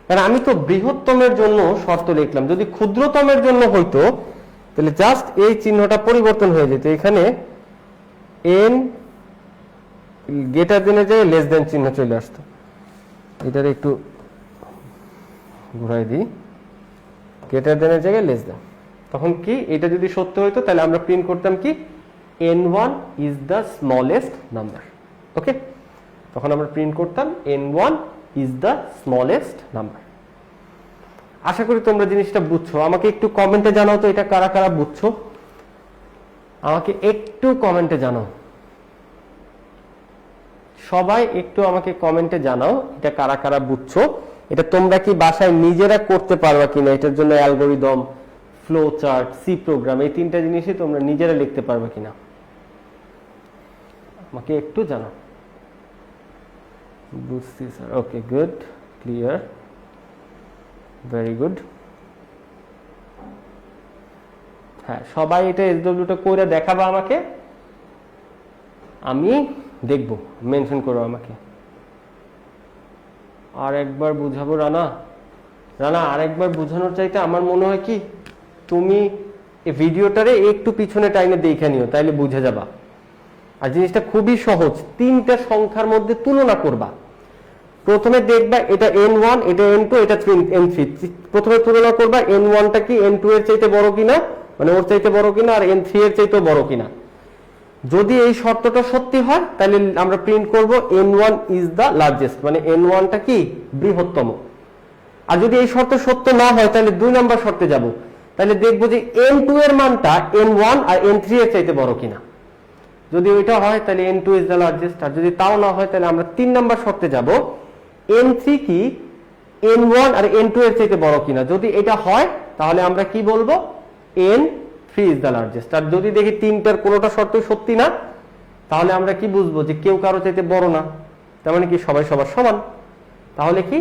কারণ আমি তো বৃহত্তমের জন্য শর্ত লিখলাম, যদি ক্ষুদ্রতমের জন্য হইতো তাহলে জাস্ট এই চিহ্নটা পরিবর্তন হয়ে যেত, এখানে n গ্রেটার দেনের জায়গায় লেস দেন চিহ্ন চলে আসতো। এটার একটু ঘুরাই দিই, গ্রেটার দেনের জায়গায় লেস দেন। তখন কি, এটা যদি সত্য হইতো তাহলে আমরা প্রিন্ট করতাম কি, n1 is the smallest number. Okay, তখন আমরা প্রিন্ট করতাম n1 is the smallest number. আশা করি তোমরা জিনিসটা বুঝছো। আমাকে একটু কমেন্টে জানাও তো এটা কারা কারা বুঝছো, আমাকে একটু কমেন্টে জানাও, সবাই একটু আমাকে কমেন্টে জানাও এটা কারা কারা বুঝছো। এটা তোমরা কি বাসায় নিজেরা করতে পারবা কিনা, এটার জন্য algorithm, flow chart, C program, এই তিনটা জিনিসই তোমরা নিজেরা লিখতে পারবা কিনা আমাকে একটু জানাও। বুঝছি স্যার, ওকে, গুড, ক্লিয়ার, ভেরি গুড। হ্যাঁ, সবাই এটা এসডব্লিউটা করে দেখাবা আমাকে, আমি দেখবো, মেনশন করো আমাকে। আর একবার বুঝাবো রানা, রানা আরেকবার বুঝানোর চাইতে আমার মনে হয় কি তুমি এই ভিডিওটারে একটু পিছনে টাইমে দেখে নিও, তাইলে বুঝে যাবা। আর জিনিসটা খুবই সহজ, তিনটা সংখ্যার মধ্যে তুলনা করবা। প্রথমে দেখবা এটা n1, এটা n2, এটা n3। প্রথমে তুলনা করবা n1টা কি n2 এর চাইতে বড় কিনা, মানে ওর চাইতে বড় কিনা, আর n3 এর চাইতে বড় কিনা। যদি এই শর্তটা সত্যি হয় তাহলে আমরা প্রিন্ট করব n1 ইজ দ্য লার্জেস্ট, মানে n1টা কি বৃহত্তম। আর যদি এই শর্ত সত্য না হয় তাহলে 2 নাম্বার শর্তে যাব, তাহলে দেখবো যে n2 এর মানটা n1 আর n3 এর চাইতে বড় কিনা। যদি ওইটা হয় তাহলে n2 ইজ দ্য লার্জেস্ট, আর যদি তাও না হয় তাহলে আমরা 3 নাম্বার শর্তে যাব, n3 কি n1 আর n2 এর চাইতে বড় কিনা। যদি এটা হয় তাহলে আমরা কি বলবো, n3 ইজ দ্য লার্জেস্ট। আর যদি দেখি তিনটার কোনোটা শর্তই সত্যি না, তাহলে আমরা কি বুঝবো যে কেউ কারো চাইতে বড় না, তার মানে কি সবাই সবার সমান, তাহলে কি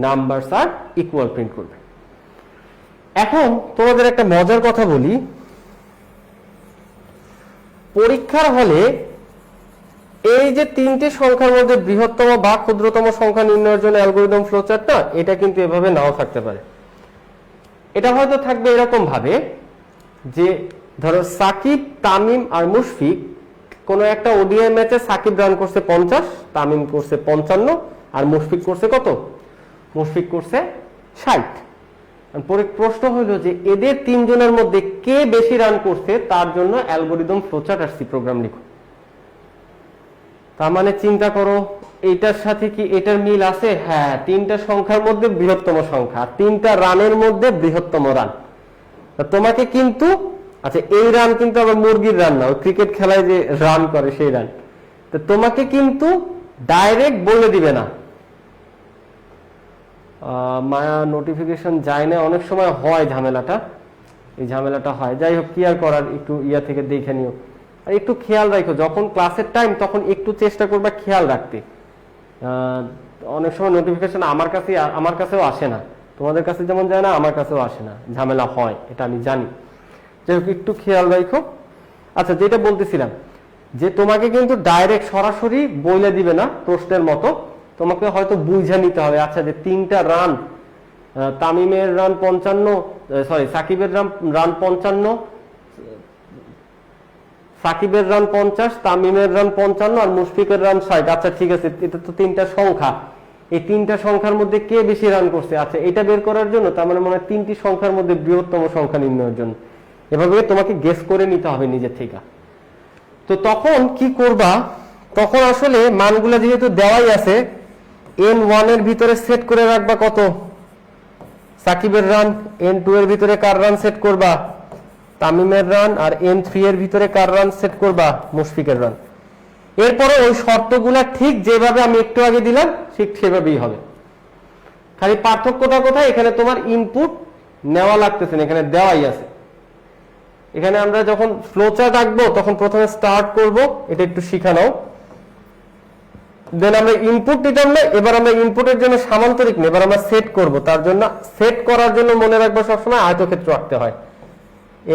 নাম্বারস আর ইকুয়াল প্রিন্ট করবে। এখন তোমাদের একটা মজার কথা বলি, পরীক্ষার হলে এই যে তিনটে সংখ্যার মধ্যে বৃহত্তম বা ক্ষুদ্রতম সংখ্যা নির্ণয়ের জন্য অ্যালগরিদম ফ্লোচার্টটা, এটা কিন্তু এভাবে নাও থাকতে পারে। এটা হয়তো থাকবে এরকম ভাবে যে ধরো সাকিব, তামিম আর মুশফিক, কোন একটা ওডিআই ম্যাচে সাকিব রান করছে 50, তামিম করছে 55, আর মুশফিক করছে কত, মুশফিক করছে 60। প্রশ্ন হলো যে এদের তিনজনের মধ্যে কে বেশি রান করছে, তার জন্য অ্যালগরিদম ফ্লোচার্ট আর সি প্রোগ্রাম লিখো। তার মানে চিন্তা করো এইটার সাথে কি এটার মিল আছে? হ্যাঁ, তিনটা সংখ্যার মধ্যে বৃহত্তম সংখ্যা, তিনটা রানের মধ্যে বৃহত্তম রান। তোমাকে কিন্তু, আচ্ছা এই রান কিন্তু আবার মুরগির রান না, ক্রিকেট খেলায় যে রান করে সেই রান। তো তোমাকে কিন্তু ডাইরেক্ট বলে দিবে না। মায়া নোটিফিকেশন যায় না, অনেক সময় হয় ঝামেলাটা, এই ঝামেলাটা হয়। যাই হোক, কি আর করার, একটু ইয়া থেকে দেখে নিও। আর একটু খেয়াল রাখো যখন ক্লাসের টাইম, তখন একটু চেষ্টা করবা খেয়াল রাখতে। অনেক সময় নোটিফিকেশন আমার কাছেও আসে না, তোমাদের কাছে যেমন যায় না আমার কাছেও আসে না, ঝামেলা হয়, এটা আমি জানি। যাই হোক, একটু খেয়াল রাখো। আচ্ছা, যেটা বলতেছিলাম যে তোমাকে কিন্তু ডাইরেক্ট সরাসরি বলে দিবে না প্রশ্নের মতো, তোমাকে হয়তো বুঝে নিতে হবে। আচ্ছা, যে তিনটা রান, তামিমের রান 55, সরি সাকিবের রান 55, সাকিবের রান 50, তামিমের রান 55 আর মুশফিকের রান 60। আচ্ছা ঠিক আছে, এটা তো তিনটা সংখ্যা, এই তিনটা সংখ্যার মধ্যে কে বেশি রান করছে, আচ্ছা এটা বের করার জন্য, তার মানে মনে হয় তিনটি সংখ্যার মধ্যে বৃহত্তম সংখ্যা নির্ণয়ের জন্য। এভাবে তোমাকে গেস করে নিতে হবে নিজের থেকে। তো তখন কি করবা, তখন আসলে মানগুলো যেহেতু দেওয়াই আছে, n1 এর ভিতরে সেট করে রাখবা কত, সাকিবের রান, n2 এর ভিতরে কার রান সেট করবা, তামিমের রান, আর n3 এর ভিতরে কার রান সেট করবা, মুশফিকের রান। এরপরে ওই শর্তগুলা ঠিক যেভাবে আমি একটু আগে দিলাম ঠিক সেভাবেই হবে। খালি পার্থক্যটা কোথায়, এখানে তোমার ইনপুট নেওয়া লাগতেছে না, এখানে দেওয়াই আছে। এখানে আমরা যখন ফ্লোচার্ট আঁকবো তখন প্রথমে স্টার্ট করব, এটা একটু শিখা নাও। দেন আমরা ইনপুট দিতাম না, এবার আমরা ইনপুটের জন্য সামান্তরিক নেই, এবার আমরা সেট করব। তার জন্য সেট করার জন্য মনে রাখবো সবসময় আয়তক্ষেত্র আঁকতে হয়।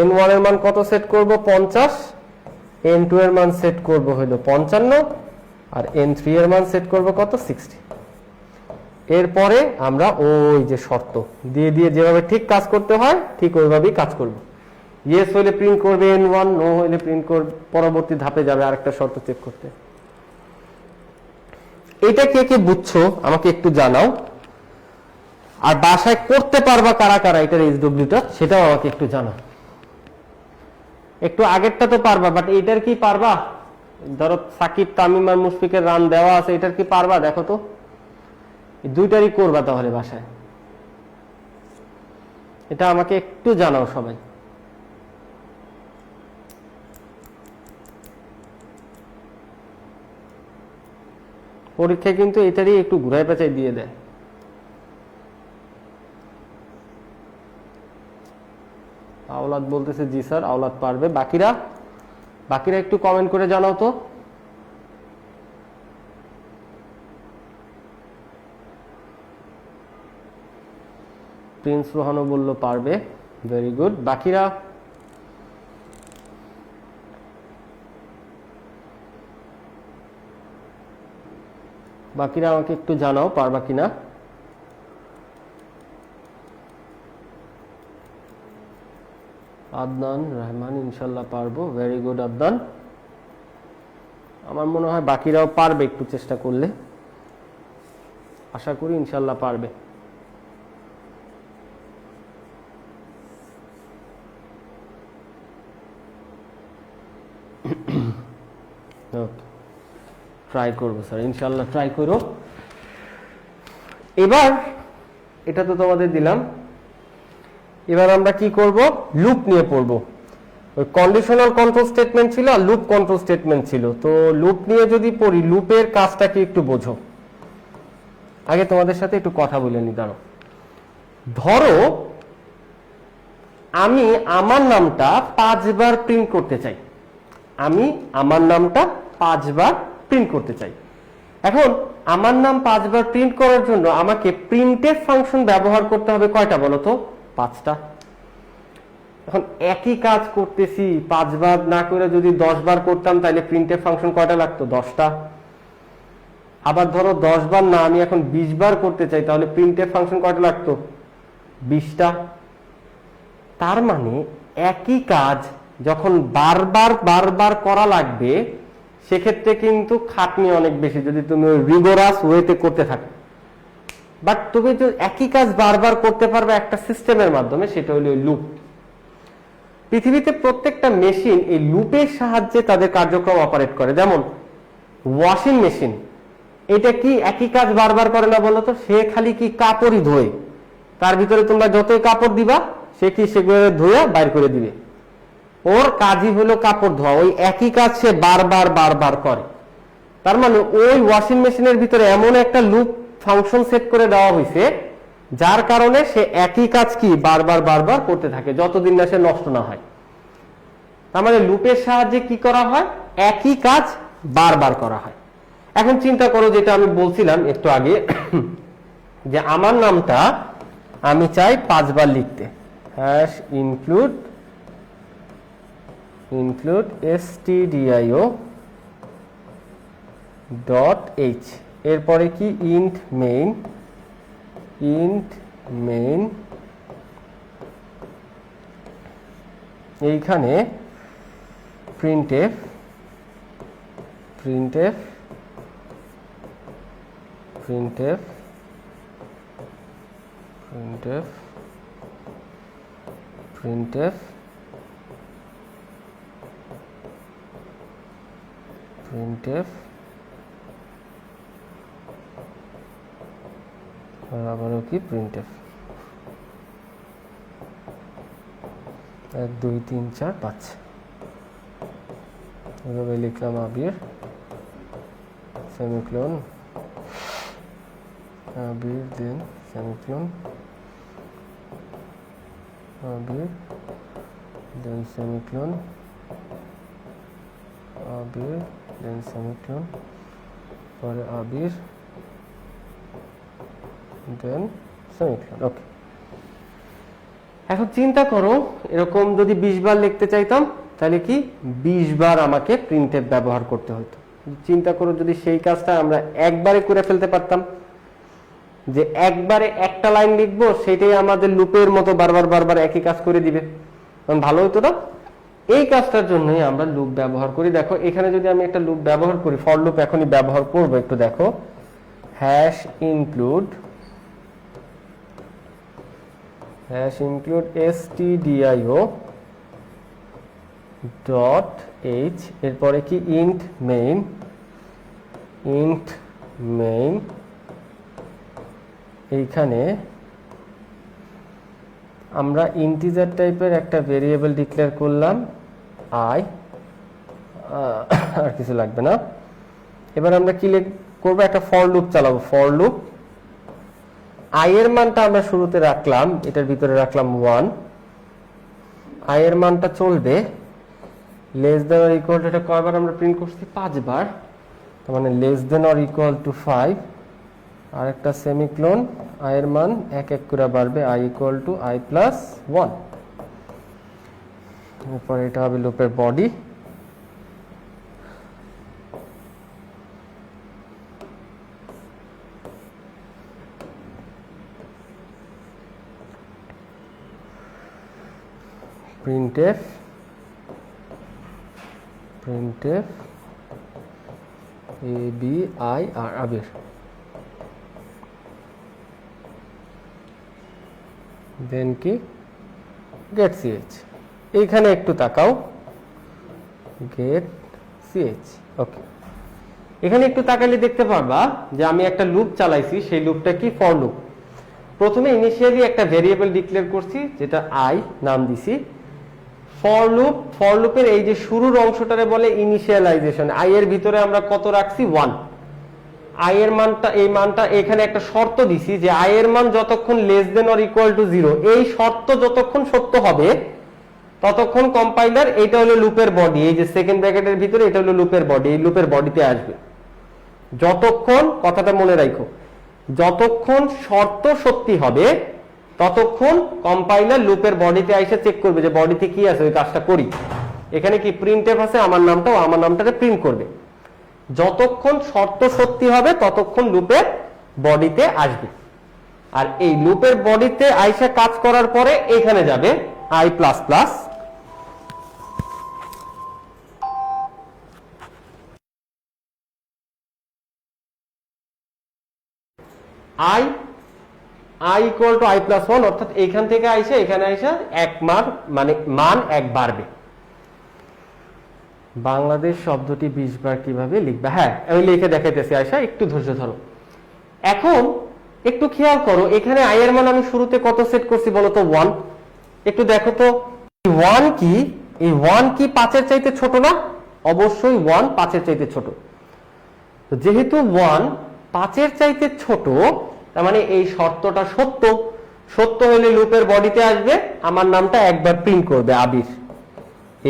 n1 এর মান কত সেট করব, 50, n2 এর মান সেট করব হলো 55, আর n3 এর মান সেট করব কত, 60। এরপরে আমরা ওই যে শর্ত দিয়ে দিয়ে যেভাবে ঠিক কাজ করতে হয় ঠিক ওইভাবেই কাজ করব। ইয়েস হইলে প্রিন্ট করবে n1, নো হইলে প্রিন্ট করবে, পরবর্তী ধাপে যাবে আরেকটা শর্ত চেক করতে। এটা কে কে বুঝছো আমাকে একটু জানাও। আর বাসায় করতে পারবা কারা কারা এটার এইচডব্লিউটা, সেটাও আমাকে একটু জানাও। একটু আগেরটা তো পারবা, বাট এটার কি পারবা? ধরো সাকিব, তামিম আর মুশফিকের রান দেওয়া আছে, এটার কি পারবা? দেখো তো, দুইটারই করবা তাহলে বাসায়। এটা আমাকে একটু জানাও সবাই। পরীক্ষায় কিন্তু এটারই একটু ঘুরাই পেঁচাই দিয়ে দেয়। আওলাদ বলতেছে জি স্যার, আওলাদ পারবে। বাকিরা একটু কমেন্ট করে জানাও তো। প্রিন্স রোহানও বললো পারবে, ভেরি গুড। বাকিরা আমাকে একটু জানাও পারবা কিনা। আদনান রহমান ইনশাল্লাহ পারবো, ভেরি গুড আদনান। আমার মনে হয় বাকিরাও পারবে একটু চেষ্টা করলে, আশা করি ইনশাল্লাহ পারবে। ট্রাই করবো স্যার, ইনশাল্লাহ ট্রাই করো। এবার এটা তো তোমাদের দিলাম, এবার আমরা কি করব, লুপ নিয়ে পড়বো। ওই কন্ডিশনাল কন্ট্রোল স্টেটমেন্ট ছিল আর লুপ কন্ট্রোল স্টেটমেন্ট ছিল। তো লুপ নিয়ে যদি পড়ি, লুপের কাজটা কি একটু বোঝো। আগে তোমাদের সাথে একটু কথা বলে নি, দাঁড়ো। ধরো আমি আমার নামটা 5 বার প্রিন্ট করতে চাই, আমি আমার নামটা 5 বার প্রিন্ট করতে চাই। এখন আমার নাম 5 বার প্রিন্ট করার জন্য আমাকে প্রিন্টএফ ফাংশন ব্যবহার করতে হবে কয়টা বলো তো? 5টা। এখন একই কাজ করতেছি, 5 বার না করে যদি 10 বার করতাম তাহলে প্রিন্টএফ ফাংশন কয়টা লাগতো? 10টা। আবার ধরো 10 বার না, আমি এখন 20 বার করতে চাই, তাহলে প্রিন্টএফ ফাংশন কয়টা লাগতো? 20টা। তার মানে একই কাজ যখন বারবার করা লাগবে, সেক্ষেত্রে কিন্তু খাটনি অনেক বেশি যদি তুমি ওই রিগোরাস ওয়েতে করতে থাকো। বাট তুমি তো একই কাজ বারবার করতে পারবে একটা সিস্টেমের মাধ্যমে, সেটা হলো লুপ। পৃথিবীতে প্রত্যেকটা মেশিন এই লুপের সাহায্যে তাদের কার্যক্রম অপারেট করে। যেমন ওয়াশিং মেশিন, এটা কি একই কাজ বারবার করে না বলো তো? সে খালি কি কাপড়ই ধোয়, তার ভিতরে তোমরা যতই কাপড় দিবা সে কি সেগুলো ধুয়ে বাইর করে দিবে। ওর কাজই হলো কাপড় ধোয়া, ওই একই কাজ সে বারবার করে। তার মানে ওই ওয়াশিং মেশিনের ভিতরে এমন একটা লুপ ফাংশন সেট করে দেওয়া হয়েছে, যার কারণে সে একই কাজ কি বারবার করতে থাকে, যতদিন না সে নষ্ট না হয়। তার মানে লুপের সাহায্যে কি করা হয়? একই কাজ বারবার করা হয়। এখন চিন্তা করো, যেটা আমি বলছিলাম একটু আগে, যে আমার নামটা আমি চাই 5 বার লিখতে, hash include stdio dot H, এরপরে কি ইন্ট মেইন, এইখানে প্রিন্টএফ আবারও কি প্রিন্টএফ 1 2 3 4 5 এভাবে লিখলাম। আবির সেমিক্লোন, আবির দেন সেমিক্লোন, আবির দেন সেমিক্লোন, আবির দেন সেমিক্লোন, পরে আবির দেন সেমিক্লোন। ওকে, এখন চিন্তা করো, এরকম যদি 20 বার লিখতে চাইতাম তাহলে কি 20 বার আমাকে প্রিন্টএফ ব্যবহার করতে হতো। চিন্তা করো যদি সেই কাজটা আমরা একবারে করে ফেলতে পারতাম, যে একবারে একটা লাইন লিখবো, সেটাই আমাদের লুপের মতো বারবার একই কাজ করে দিবে, ভালো হতো না? এই কাজটার জন্যই আমরা লুপ ব্যবহার করি। দেখো এখানে যদি আমি একটা লুপ ব্যবহার করি, ফর লুপ এখনই ব্যবহার করব, একটু দেখো, hash include stdio dot H, এরপরে কি ইন্ট মেইন, এইখানে আমরা ইন্টিজার টাইপের একটা ভেরিয়েবল ডিক্লেয়ার করলাম আই, আর কিছু লাগবে না। এবার আমরা কি করবো, একটা ফর লুপ চালাবো। ফর লুপ আই এর মানটা আমরা শুরুতে রাখলাম, এটার ভিতরে রাখলাম 1। আই এর মানটা চলবে less than or equal two, এটা কয়বার আমরা প্রিন্ট করছি, 5 বার, তার মানে less than or equal two 5। আর একটা সেমিক্লোন, আই এর মান এক এক করে বাড়বে, I equal to I plus 1। এরপর এটা হবে লুপের body. printf a b I r আবির, দেন কি get ch। এইখানে একটু তাকাও, get ch। ওকে, এখানে একটু তাকালে দেখতে পারবা যে আমি একটা লুপ চালাইছি, সেই লুপটা কি ফর লুপ। প্রথমে ইনিশিয়ালি একটা ভেরিয়েবল ডিক্লেয়ার করছি যেটা আই নাম দিছি। ফর লুপের এই যে শুরুর অংশটারে বলে ইনিশিয়ালাইজেশন। আই এর ভিতরে আমরা কত রাখছি, 1। আই এর মানটা, এই মানটা এখানে একটা শর্ত দিছি যে আই এর মান যতক্ষণ less than or equal two 0, এই শর্ত যতক্ষণ সত্য হবে ততক্ষণ কম্পাইলার, এইটা হলো লুপের বডি, এই যে সেকেন্ড ব্র্যাকেটের ভিতরে এটা হলো লুপের বডি, এই লুপের বডিতে আসবে। যতক্ষণ, কথাটা মনে রাখো, যতক্ষণ শর্ত সত্যি হবে ততক্ষণ কম্পাইলার লুপের বডিতে এসে চেক করবে যে বডিতে কি আছে, ওই কাজটা করি। এখানে কি প্রিন্টএফ আছে, আমার নামটাকে প্রিন্ট করবে। যতক্ষণ শর্ত সত্যি হবে ততক্ষণ লুপের বডিতে আসবে। আর এই লুপের বডিতে আইসা কাজ করার পরে এখানে যাবে I plus plus, I equal to I plus 1, অর্থাৎ এইখান থেকে আইসা এখানে আইসা এক মান এক বাড়বে। বাংলাদেশ শব্দটি 20 বার কিভাবে লিখবে, হ্যাঁ আমি লিখে দেখাইতেছি, আয়শা একটু ধৈর্য ধরো। এখন একটু খেয়াল করো, এখানে আই এর মান আমি শুরুতে কত সেট করছি বলো তো, 1। একটু দেখো তো 1 কি, এই 1 কি 5 এর চাইতে ছোট না? অবশ্যই 1 5 এর চাইতে ছোট। তো যেহেতু 1 5 এর চাইতে ছোট, তার মানে এই শর্তটা সত্য হলে লুপের বডিতে আসবে, আমার নামটা একবার প্রিন্ট করবে, আবির,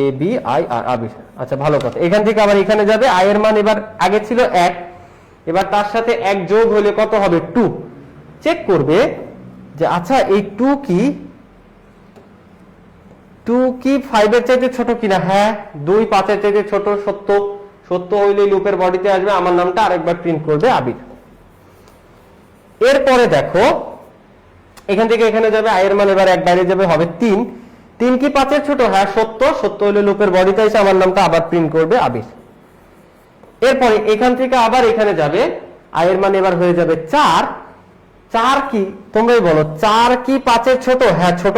এ বি আই আর, আবির। আচ্ছা ভালো কথা। এখান থেকে আবার এখানে যাবে, আই এর মান এবার আগে ছিল 1, এবার তার সাথে 1 যোগ হলে কত হবে, 2। চেক করবে যে আচ্ছা এই 2 কি 5 এর চাইতে ছোট কিনা, হ্যাঁ 2 5 এর চাইতে ছোট, সত্য হইলে লুপের বডিতে আসবে, আমার নামটা আরেকবার প্রিন্ট করবে, আবির। এরপরে দেখো এখান থেকে এখানে যাবে, আই এর মান এবার 1 বাইরে যাবে, হবে 3 কি 5 এর ছোট, হ্যাঁ সত্য হলে লুপের বডিতে এসে আমার নামটা আবার প্রিন্ট করবে, আবির। এরপরে এখান থেকে আবার এখানে যাবে, আই এর মান এবার হয়ে যাবে 4 কি, তোমরাই বলো 4 কি 5 এর ছোট, হ্যাঁ ছোট,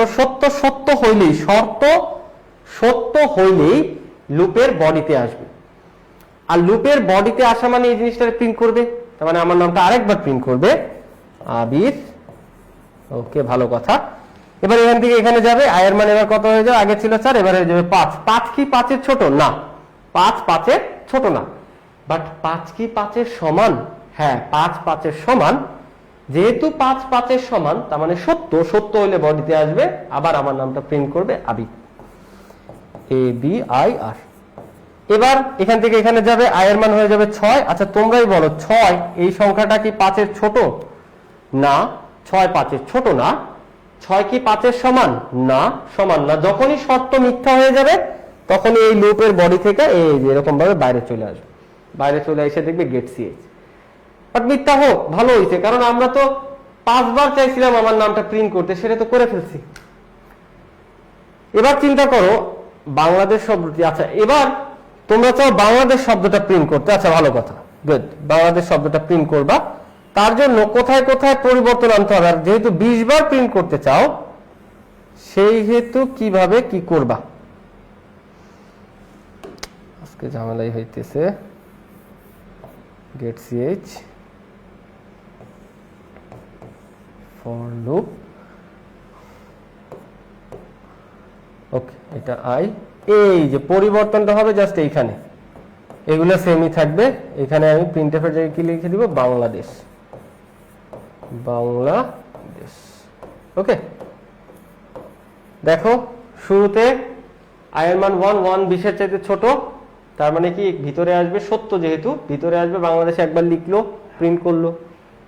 সত্য হইলেই, শর্ত সত্য হইলেই লুপের বডিতে আসবে। আর লুপের বডিতে আসা মানে এই জিনিসটা প্রিন্ট করবে, তার মানে আমার নামটা আরেকবার প্রিন্ট করবে, আবির। ওকে ভালো কথা। এবার এখান থেকে এখানে যাবে, আই এর মান এবার কত হয়ে যাবে, আগে ছিল 4 এবার হয়ে যাবে 5। 5 কি 5 এর ছোট না, 5 5 এর ছোট না, বাট 5 কি 5 এর সমান, হ্যাঁ 5 5 এর সমান। যেহেতু 5 5 এর সমান, তার মানে সত্য হলে বডিতে আসবে, আবার আমার নামটা প্রিন্ট করবে, আবি, এ বি আই আর। এবার এখান থেকে এখানে যাবে, আই এর মান হয়ে যাবে 6। আচ্ছা তোমরাই বলো 6 এই সংখ্যাটা কি 5 এর ছোট না, 6 5 এর ছোট না। 6 কি 5 এর সমান না, সমান না। যখনই শর্ত মিথ্যা হয়ে যাবে তখন এই লুপের বডি থেকে এই যে এরকম ভাবে বাইরে চলে আসবে, বাইরে চলে এসে দেখবে গেট সিএইচ। বাট মিথ্যা হোক, ভালো হয়েছে, কারণ আমরা তো 5 বার চাইছিলাম আমার নামটা প্রিন্ট করতে, সেটা তো করে ফেলছি। এবার চিন্তা করো বাংলাদেশ শব্দটি, আচ্ছা এবার তোমরা চাও বাংলাদেশ শব্দটা প্রিন্ট করতে, আচ্ছা ভালো কথা, গুড, বাংলাদেশ শব্দটা প্রিন্ট করবা। তার জন্য কোথায় কোথায় পরিবর্তন আনতে হবে, আর যেহেতু 20 বার প্রিন্ট করতে চাও সেই হেতু কিভাবে কি করবা, আজকে ঝামেলাই হইতেছে। গেট সিএইচ ফর লুপ ওকে, এটা আই। এই যে পরিবর্তনটা হবে জাস্ট এইখানে, এগুলো সেমই থাকবে। এখানে আমি প্রিন্টএফের জায়গায় কি লিখে দিব, বাংলাদেশ, বাংলাদেশ। ওকে, দেখো শুরুতে আয়ের মান 1 20-এর চাইতে ছোট, তার মানে কি ভিতরে আসবে সত্য, যেহেতু ভিতরে আসবে বাংলাদেশ একবার লিখলো, প্রিন্ট করলো,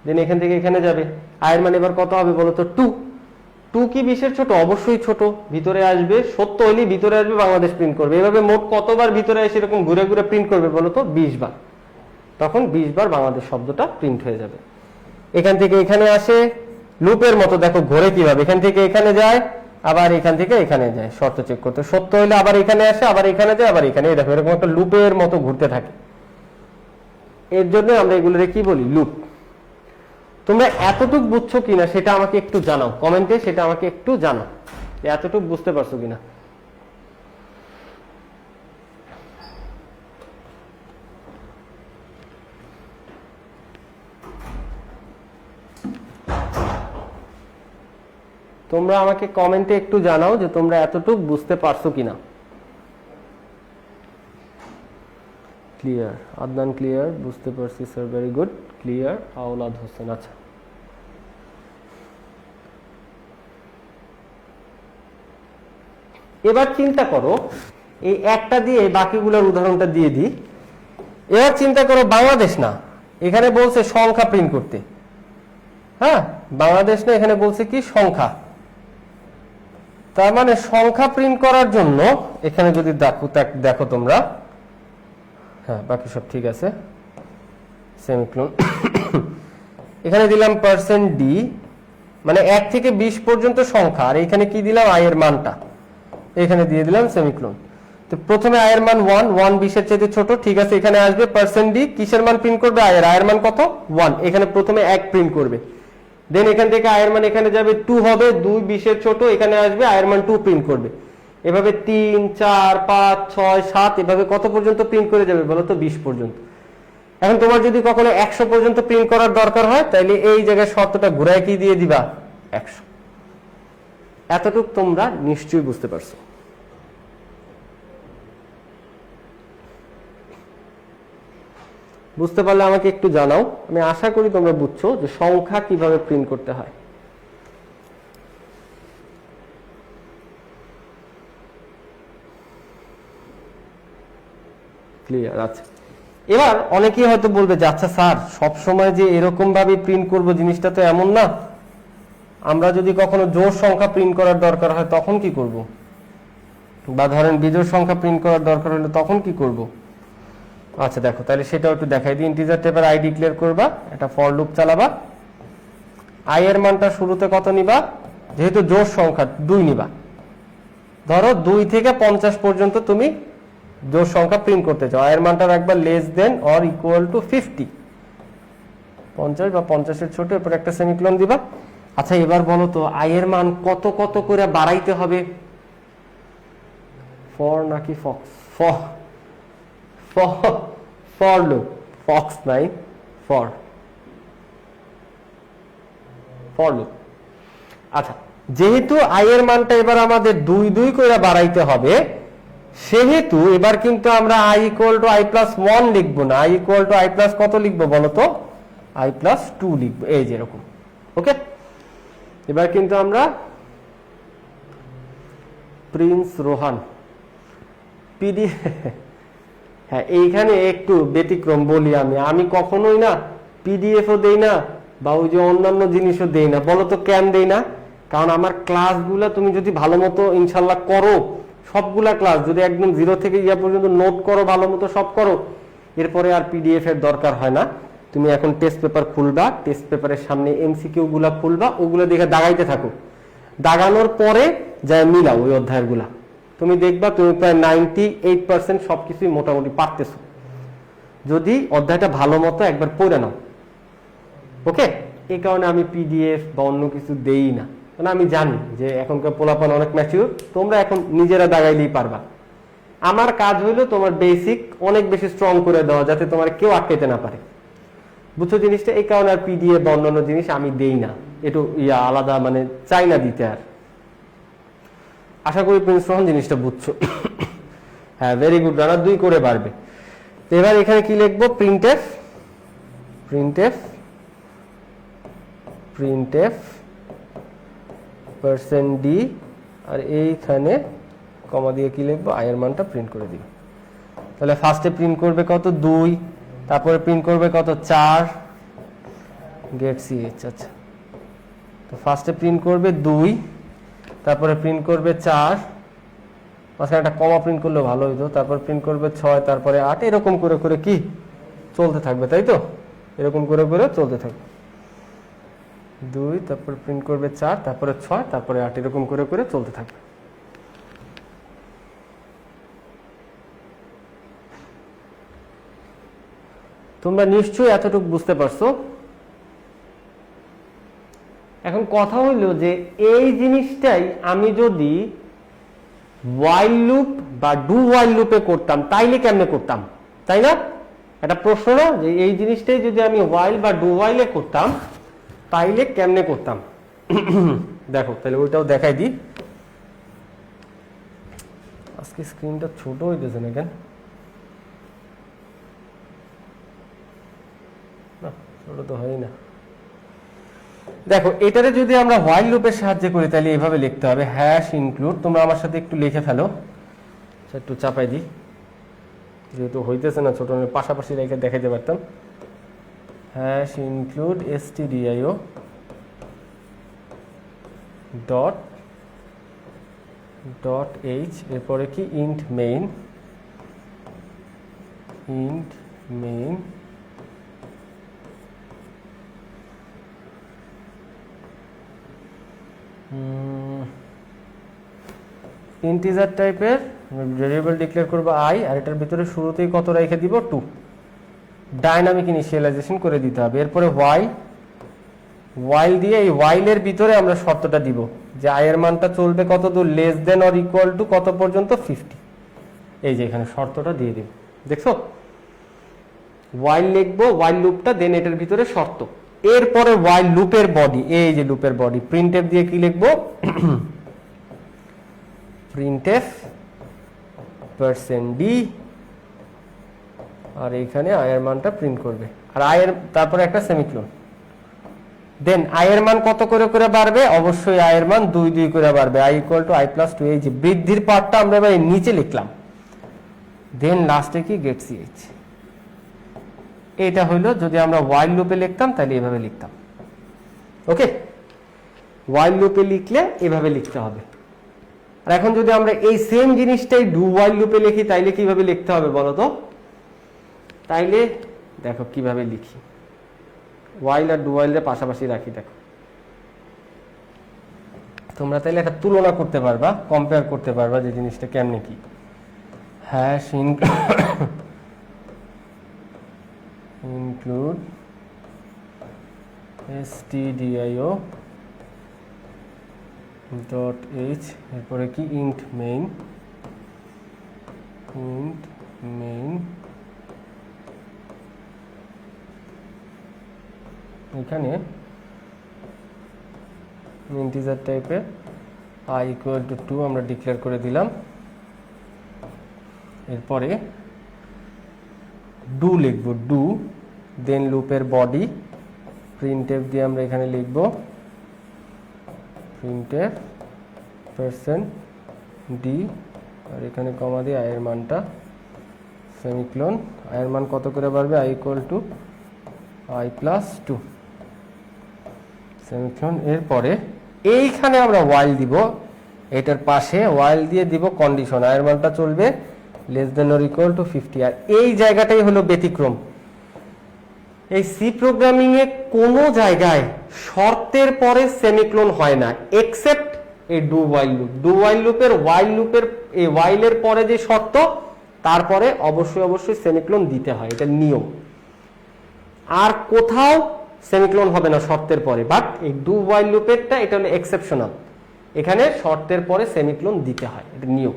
দেন এখান থেকে এখানে যাবে। আয়ের মান এবার কত হবে বলো তো, 2 কি 20-এর ছোট? অবশ্যই ছোট। ভিতরে আসবে সত্য হলেই ভিতরে আসবে বাংলাদেশ প্রিন্ট করবে। এভাবে মোট কতবার ভিতরে এসে এরকম ঘুরে ঘুরে প্রিন্ট করবে বলো তো, 20 বার। তখন 20 বার বাংলাদেশ শব্দটা প্রিন্ট হয়ে যাবে। এখান থেকে এখানে আসে লুপের মতো, দেখো ঘোরে কিভাবে, এখান থেকে এখানে যায়, আবার এখান থেকে এখানে যায়, শর্ত চেক করতে। সত্য হলে আবার এখানে আসে, আবার এখানে যায়, আবার এখানে, দেখো এরকম একটা লুপের মতো ঘুরতে থাকে। এর জন্য আমরা এগুলোরে কি বলি, লুপ। তোমরা এতটুকু বুঝছো কিনা সেটা আমাকে একটু জানাও কমেন্টে, সেটা আমাকে একটু জানাও এতটুকু বুঝতে পারছো কিনা। তোমরা আমাকে কমেন্টে একটু জানাও যে তোমরা এতটুকু বুঝতে পারছো কিনা। ক্লিয়ার, আদনান ক্লিয়ার, বুঝতে পারছি স্যার, ভেরি গুড, ক্লিয়ার। আওলাদ হোসেন, আচ্ছা। এবার চিন্তা করো, এই একটা দিয়ে বাকিগুলোর উদাহরণটা দিয়ে দিই। এবার চিন্তা করো বাংলাদেশ না, এখানে বলছে সংখ্যা প্রিন্ট করতে। হ্যাঁ, বাংলাদেশ না, এখানে বলছে কি সংখ্যা। তার মানে সংখ্যা প্রিন্ট করার জন্য এখানে যদি দেখো তোমরা, হ্যাঁ বাকি সব ঠিক আছে, সেমিকোলন। এখানে দিলাম %d, মানে 1 থেকে 20 পর্যন্ত সংখ্যা, আর এখানে কি দিলাম, আয়ের মানটা এখানে দিয়ে দিলাম সেমিকোলন। তো প্রথমে আয়ের মান 1 20-এর চাইতে ছোট, ঠিক আছে। এখানে আসবে %d, কিসের মান প্রিন্ট করবে, আয়ের মান কত 1, এখানে প্রথমে 1 প্রিন্ট করবে। দেন এখান থেকে আয়ের মান এখানে যাবে 2 হবে, 2 20-এর ছোট, এখানে আসবে আয়ের মান 2 প্রিন্ট করবে। এভাবে 3 4 5 6 7 এভাবে কত পর্যন্ত প্রিন্ট করে যাবে বলো তো, 20 পর্যন্ত। এখন তোমার যদি কখনো 100 পর্যন্ত প্রিন্ট করার দরকার হয়, তাহলে এই জায়গায় শর্তটা ঘুরায় কি দিয়ে দিবা, 100। এতটুকু তোমরা নিশ্চয়ই বুঝতে পারছো। বুঝতে পারলে আমাকে একটু জানাও, আমি আশা করি তোমরা বুঝছো যে সংখ্যা কিভাবে প্রিন্ট করতে হয়। ক্লিয়ার, আচ্ছা। এবার অনেকেই হয়তো বলবে যে আচ্ছা স্যার, সব সময় যে এরকম ভাবে প্রিন্ট করব জিনিসটা তো এমন না, আমরা যদি কখনো জোড় সংখ্যা প্রিন্ট করার দরকার হয় তখন কি করব, বা ধরেন বিজোড় সংখ্যা প্রিন্ট করার দরকার হলে তখন কি করব। আচ্ছা দেখো, তাহলে সেটাও একটু দেখাই দিই। ইন্টিজার টাইপের আই ডিক্লেয়ার করবা, একটা ফর লুপ চালাবা। আই এর মানটা শুরুতে কত নিবা, যেহেতু জোড় সংখ্যা 2 নিবা। ধরো 2 থেকে 50 পর্যন্ত তুমি জোড় সংখ্যা প্রিন্ট করতে চাও, আয়ের মানটা রাখবা less than or equal two 50, 50 বা 50-এর ছোট, এরপর একটা সেমিকোলন দিবা। আচ্ছা এবার বলো তো আয়ের মান কত কত করে বাড়াইতে হবে, ফর নাকি ফক্স? ফর লুপ, ফক্স নাই, ফর লুপ। আচ্ছা, যেহেতু আয়ের মানটা এবার আমাদের 2 2 করে বাড়াইতে হবে, সেহেতু এবার কিন্তু আমরা i equal to i plus 1 লিখবো না, i equal to i plus কত লিখবো বলো তো, i প্লাস 2 লিখবো, এই যেরকম। ওকে, এবার কিন্তু আমরা প্রিন্স রোহান পিডি, হ্যাঁ এইখানে একটু ব্যতিক্রম বলি, আমি কখনোই না পিডিএফও দেই না, বা ওই যে অন্যান্য জিনিসও দেই না। বলো তো কেন দেই না? কারণ আমার ক্লাসগুলো তুমি যদি ভালো মতো ইনশাল্লাহ করো, সবগুলা ক্লাস যদি একদম 0 থেকে ইয়া পর্যন্ত নোট করো, ভালো মতো সব করো, এরপরে আর পিডিএফ এর দরকার হয় না। তুমি এখন টেস্ট পেপার খুলবা, টেস্ট পেপারের সামনে এমসিকিউ গুলা খুলবা, ওগুলো দেখে দাগাইতে থাকো, দাগানোর পরে যায় মিলাও ওই অধ্যায়গুলা, তুমি দেখবা তুমি প্রায় 98% সবকিছুই মোটামুটি পারতেছো, যদি অধ্যায়টা ভালো মতো একবার পড়ে নাও। ওকে, এই কারণে আমি পিডিএফ বা অন্য কিছু দেই না, কারণ আমি জানি যে এখনকার পোলাপান অনেক ম্যাচিউর, তোমরা এখন নিজেরা দাগাইলেই পারবা। আমার কাজ হইলো তোমার বেসিক অনেক বেশি স্ট্রং করে দেওয়া, যাতে তোমার কেউ আটকাইতে না পারে, বুঝছো জিনিসটা? এই কারণে আর পিডিএফ বা অন্যান্য জিনিস আমি দেই না, একটু আলাদা মানে চাই না দিতে। আর আশা করি প্রিন্স রোহন জিনিসটা বুঝছো। হ্যাঁ, ভেরি গুড রানার, 2 করে বাড়বে। তো এবার এখানে কি লিখবো? প্রিন্টএফ %d, আর এইখানে কমা দিয়ে কি লিখবো? i এর মানটা প্রিন্ট করে দিব। তাহলে ফার্স্টে প্রিন্ট করবে কত? 2, তারপরে প্রিন্ট করবে কত? 4 গেট ch। আচ্ছা, তো ফার্স্টে প্রিন্ট করবে 2, তারপরে প্রিন্ট করবে 4, মাঝখানে একটা কমা প্রিন্ট করলে ভালো হইতো, তারপর প্রিন্ট করবে 6, তারপরে 8, এরকম করে করে কি চলতে থাকবে, তাই তো? এরকম করে করে চলতে থাকবে। 2, তারপর প্রিন্ট করবে 4, তারপরে 6, তারপরে 8, এরকম করে করে চলতে থাকবে। তোমরা নিশ্চয়ই এতটুকু বুঝতে পারছো। এখন কথা হইল যে এই জিনিসটাই আমি যদি while লুপ বা ডু while লুপে করতাম তাইলে কেমনে করতাম, তাই না? একটা প্রশ্ন না, যে এই জিনিসটাই যদি আমি while বা ডু while এ করতাম তাইলে কেমনে করতাম। দেখো, তাহলে ওইটাও দেখাই দিই। আজকে স্ক্রিনটা ছোট হইতেছে না কেন? না, ছোট তো হয় না। দেখো, এটারে যদি আমরা while লুপের সাহায্যে করি তাহলে এইভাবে লিখতে হবে, হ্যাশ ইনক্লুড। তোমরা আমার সাথে একটু লিখে ফেলো, একটু চাপাই দিই, যেহেতু হইতেছে না ছোট, পাশাপাশি রেখে দেখাইতে পারতাম। Hash include stdio dot h, এরপরে কি? ইন্ট মেইন ইন্টিজার টাইপের ভেরিয়েবল ডিক্লেয়ার করব i, আর এটার ভিতরে শুরুতেই কত রেখে দিব? 2। ডাইনামিক ইনিশিয়ালাইজেশন করে দিতে হবে। এরপরে while দিয়ে এই while এর ভিতরে আমরা শর্তটা দিব যে i এর মানটা চলবে কত দূর? Less than or equal two কত পর্যন্ত? 50। এই যে এখানে শর্তটা দিয়ে দিব, দেখছো? while লিখবো, while লুপটা, দেন এটার ভিতরে শর্ত। এরপরে while লুপের বডি, এই যে লুপের বডি, প্রিন্টএফ দিয়ে কি লিখবো? প্রিন্টএফ %d, আর এখানে i এর মানটা প্রিন্ট করবে, আর i এর তারপরে একটা সেমিকোলন। দেন i এর মান কত করে করে বাড়বে? অবশ্যই i এর মান 2 2 করে বাড়বে, i = i + 2। এই যে বৃদ্ধির পার্টটা আমরা এবার নিচে লিখলাম। দেন লাস্টে কি? Get ch। এটা হইলো যদি আমরা while লুপে লিখতাম তাহলে এভাবে লিখতাম। ওকে, while লুপে লিখলে এভাবে লিখতে হবে। আর এখন যদি আমরা এই সেম জিনিসটাই ডু while লুপে লিখি তাইলে কিভাবে লিখতে হবে বলো তো? তাইলে দেখো কিভাবে লিখি, while আর ডু while এর পাশাপাশি রাখি। দেখো, তোমরা তাইলে একটা তুলনা করতে পারবা, কম্পেয়ার করতে পারবা যে জিনিসটা কেমনে কি। Hash include stdio dot h, এরপরে কি? ইন্ট মেইন এখানে ইন্টিজার টাইপের i = 2 আমরা ডিক্লেয়ার করে দিলাম। এরপরে ডু লিখব, ডু, দেন লুপের বডি, প্রিন্টএফ দিয়ে আমরা এখানে লিখব প্রিন্টএফ %d, আর এখানে কমা দিয়ে i এর মানটা সেমিকোলন। i এর মান কত করে বাড়বে? i = i + 2 semicolon. এরপরে এইখানে আমরা while দিব, এটার পাশে while দিয়ে দিব কন্ডিশন, i এর মানটা চলবে less than or equal two 50। আর এই জায়গাটাই হলো ব্যতিক্রম। এই সি প্রোগ্রামিং এ কোনো জায়গায় শর্তের পরে সেমিকোলন হয় না, এক্সেপ্ট এই do while loop. Do while লুপের এই while এর পরে যে শর্ত, তারপরে অবশ্যই সেমিকোলন দিতে হয়, এটা নিয়ম। আর কোথাও সেমিকোলন হবে না শর্তের পরে, বাট এই ডু while লুপেরটা এটা হলো এক্সেপশনাল, এখানে শর্তের পরে সেমিকোলন দিতে হয়, এটা নিয়ম।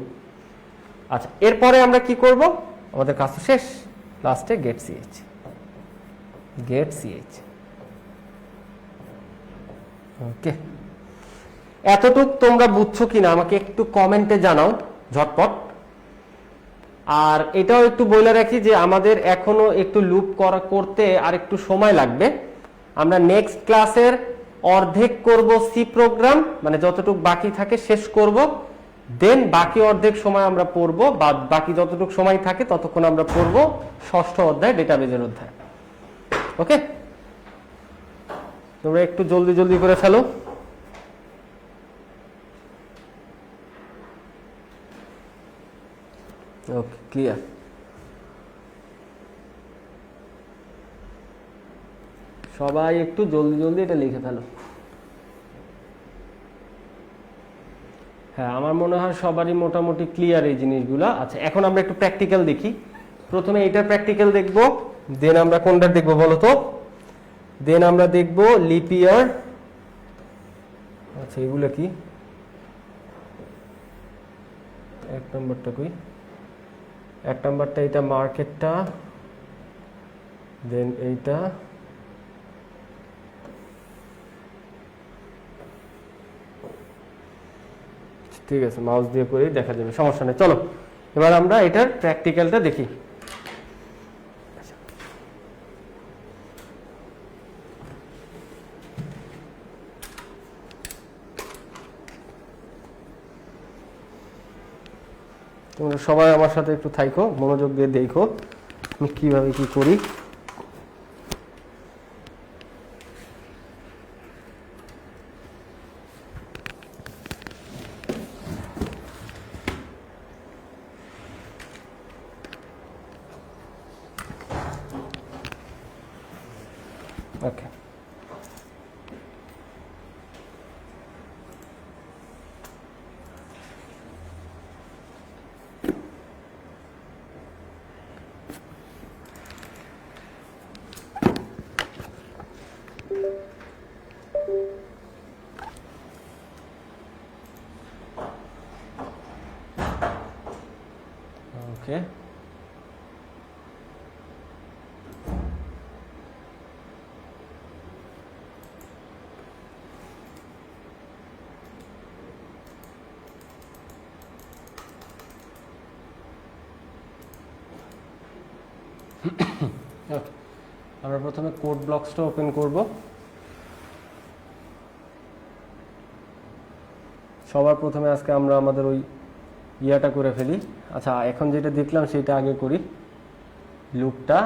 আচ্ছা, এরপরে আমরা কি করব? আমাদের কাজ শেষ, লাস্টে গেট ch। ওকে, এতটুক তোমরা বুঝছো কিনা আমাকে একটু কমেন্টে জানাও ঝটপট। আর এটাও একটু বলে রাখি যে আমাদের এখনো একটু লুপ করতে আর একটু সময় লাগবে। আমরা নেক্সট ক্লাসের অর্ধেক করব সি প্রোগ্রাম, মানে যতটুকু বাকি থাকে শেষ করব, দেন বাকি অর্ধেক সময় আমরা পড়ব, বা বাকি যতটুকু সময় থাকে ততক্ষণ আমরা পড়ব ষষ্ঠ অধ্যায় ডেটাবেজের অধ্যায়। ওকে, তোমরা একটু জলদি জলদি করে ফেলো। ওকে, ক্লিয়ার। সবাই একটু জলদি জলদি এটা লিখে ফেলো। হ্যাঁ, আমার মনে হয় সবারই মোটামুটি ক্লিয়ার এই জিনিসগুলা। আচ্ছা, এখন আমরা একটু প্র্যাকটিক্যাল দেখি। প্রথমে এইটার প্র্যাকটিক্যাল দেখব, দেন আমরা কোনটার দেখব বলো তো? দেন আমরা দেখব লিপ ইয়ার। আচ্ছা, এগুলো কি? এক নম্বরটা কই? এক নম্বরটা এটা মার্কেটটা, দেন এইটা, ঠিক আছে, মাউস দিয়ে করেই দেখা যাবে, সমস্যা নেই। চলো এবার আমরা এটার প্র্যাকটিক্যালটা দেখি। তোমরা সবাই আমার সাথে একটু থাইকো, মনোযোগ দিয়ে দেখো আমি কিভাবে কি করি। ওকে, ওকে, আমরা প্রথমে কোড ব্লকসটা ওপেন করব। সবার প্রথমে আজকে আমরা আমাদের ওই ইয়াটা করে ফেলি। আচ্ছা, এখন যেটা দেখলাম সেটা আগে করি, লুপটা।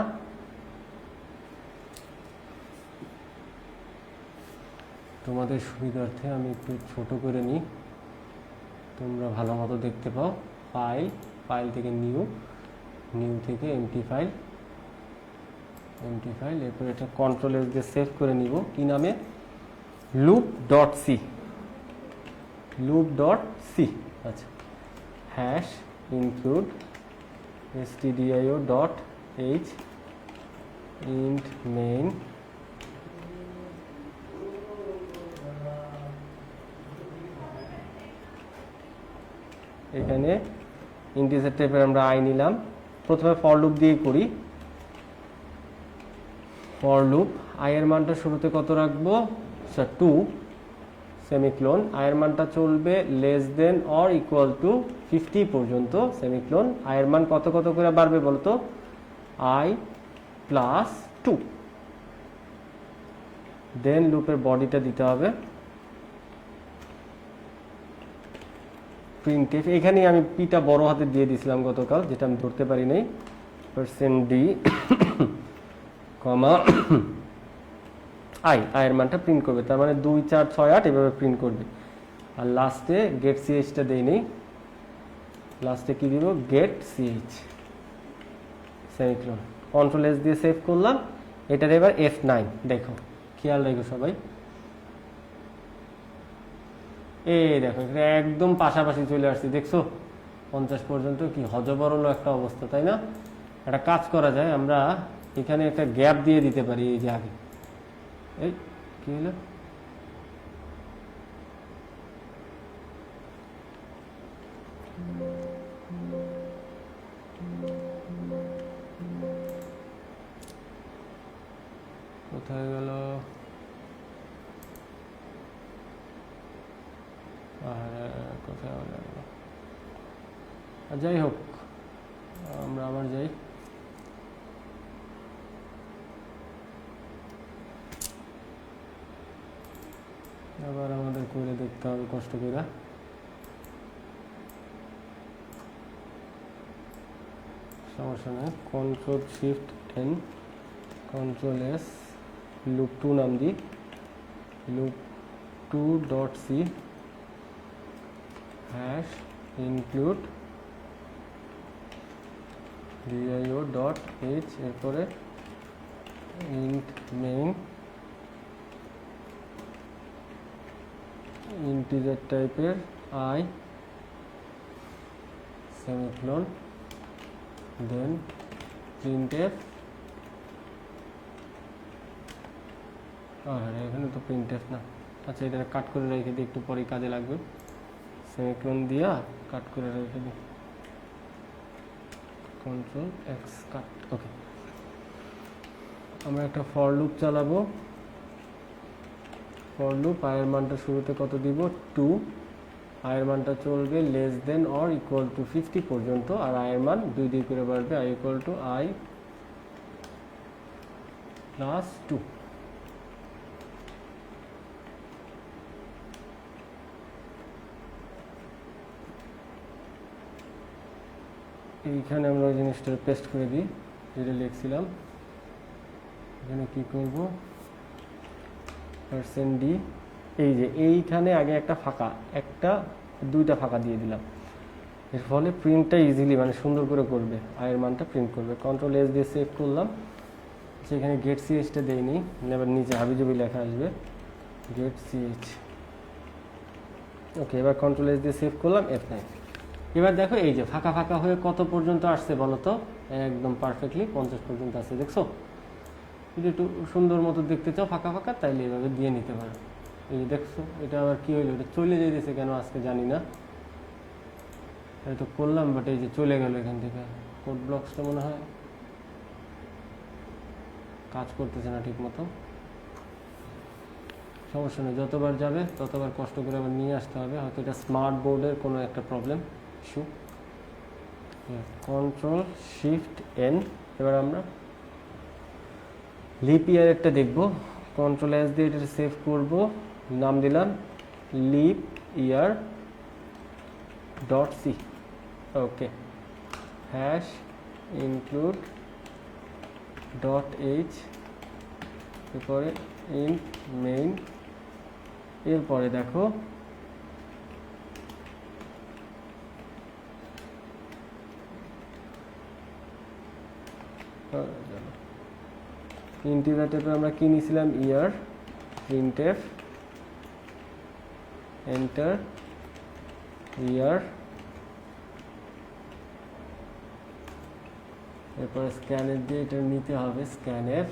তোমাদের সুবিধার্থে আমি একটু ছোট করে নিই, তোমরা ভালো মতো দেখতে পাও। ফাইল, ফাইল থেকে নিউ, নিউ থেকে এমটি ফাইল, এমটি ফাইল, এরপর এটা কন্ট্রোল এস দিয়ে সেভ করে নিব। কি নামে? Loop dot C, loop dot C. আচ্ছা, hash include stdio dot h int main, এখানে ইন্টিজার টাইপের আমরা আই নিলাম। প্রথমে ফর লুপ দিয়েই করি। ফর লুপ, আই এর মানটা শুরুতে কত রাখবো? 2 সেমিক্লোন। আই এর মানটা চলবে less than or equal two 50 পর্যন্ত সেমিক্লোন। আই এর মান কত কত করে বাড়বে বলতো? I plus 2। দেন লুপের বডিটা দিতে হবে প্রিন্টএফ। এখানে আমি পিটা বড় হাতে দিয়ে দিয়েছিলাম গতকাল, যেটা আমি ধরতে পারি নাই। %d কমা আই, আয়ের মানটা প্রিন্ট করবে, তার মানে 2 4 6 8 এভাবে প্রিন্ট করবে। আর লাস্টে গেট সিএইচটা দেই নেই, লাস্টে কি দিব? Get C H semicolon. Control S দিয়ে সেভ করলাম। এটার এবার F9 দেখো, খেয়াল রাখো সবাই। এই দেখো, এটা একদম পাশাপাশি চলে আসছে, দেখছো? 50 পর্যন্ত। কি হজবরল একটা অবস্থা, তাই না? একটা কাজ করা যায়, আমরা এখানে একটা গ্যাপ দিয়ে দিতে পারি। এই যে আগে, এই কি হলো? কোথায় গেল? কোথায় গেল? যাই হোক, আমরা আবার যাই। আবার আমাদের করে দেখতে হবে কষ্ট করে। সমস্যা নেই, control shift N, control S, loop 2 নাম দিই, loop 2 dot C hash include D I O dot H, এরপরে ইন্ট মেইন ইন্টিজার টাইপের আই সেমিকোলন, দেন প্রিন্টএফ। এখানে তো প্রিন্টএফ না, আচ্ছা এটা কাট করে রেখে দিই, একটু পরেই কাজে লাগবে। সেমিকোলন দিয়া কাট করে রেখে দিই, কন্ট্রোল এক্স কাট। ওকে, আমরা একটা ফর লুপ চালাবো। ফর লুপ আয়ের মানটা শুরুতে কত দিব? 2। আয়ের মানটা চলবে less than or equal two 50 পর্যন্ত, আর আয়ের মান 2 করে বাড়বে, I equal to I plus 2। এইখানে আমরা ওই জিনিসটা পেস্ট করে দিই, যেটা লিখছিলাম। এখানে কি করব? %d, এই যে এইখানে আগে একটা ফাঁকা, দুইটা ফাঁকা দিয়ে দিলাম। এর ফলে প্রিন্টটা ইজিলি মানে সুন্দর করে করবে, আয়ের মানটা প্রিন্ট করবে। কন্ট্রোল এস দিয়ে সেভ করলাম। সেখানে গেট সিএইচটা দেইনি, এবার নিচে হাবিজাবি লেখা আসবে গেট সিএইচ। ওকে, এবার কন্ট্রোল এস দিয়ে সেভ করলাম, F9। এবার দেখো এই যে ফাঁকা ফাঁকা হয়ে কত পর্যন্ত আসছে বলো তো? একদম পারফেক্টলি 50 পর্যন্ত আসছে, দেখছো? যদি একটু সুন্দর মতো দেখতে চাও ফাঁকা ফাঁকা, তাইলে এভাবে দিয়ে নিতে পারো। এই যে দেখছো, এটা আবার কি হইলো? এটা চলে যেতেছে কেন আজকে জানি না। এটা করলাম, বাট এই যে চলে গেল এখান থেকে। কোড ব্লকসটা মনে হয় কাজ করতেছে না ঠিক মতো। সমস্যা নেই, যতবার যাবে ততবার কষ্ট করে আবার নিয়ে আসতে হবে। হয়তো এটা স্মার্ট বোর্ডের কোনো একটা problem, issue. Control shift N. এবার আমরা লিপ ইয়ারেরটা দেখবো। কন্ট্রোল এস দিয়ে এটা সেভ করব, নাম দিলাম লিপ ইয়ার ডট সি। ওকে, হ্যাশ ইনক্লুড ডট এইচ, এরপরে ইন্ট মেইন। এরপরে দেখো ইন্টিজার টাইপে আমরা কি নিয়েছিলাম? ইয়ার, প্রিন্টএফ, এন্টার, ইয়ার, এরপরে স্ক্যানএফ দিয়ে এটা নিতে হবে, স্ক্যানএফ।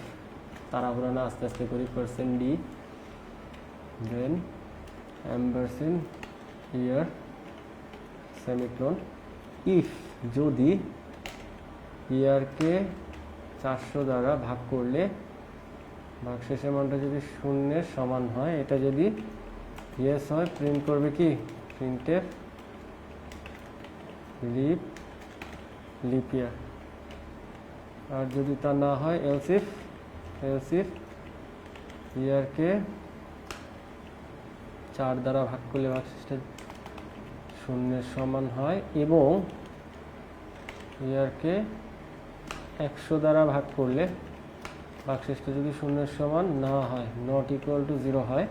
তাড়াহুড়া না, আস্তে আস্তে করি। %d, then ampersand year semicolon. If, যদি ইয়ারকে 400 দ্বারা ভাগ করলে ভাগশেষের মানটা যদি 0-এর সমান হয়, এটা যদি ইয়েস হয়, প্রিন্ট করবে কি? Printf leap year. আর যদি তা না হয়, এলস ইফ ইয়ারকে 4 দ্বারা ভাগ করলে ভাগশেষটা 0-এর সমান হয়, এবং ইয়ারকে 100 দ্বারা ভাগ করলে ভাগশেষটা যদি 0-এর সমান না হয়, নট ইকুয়াল টু 0 হয়,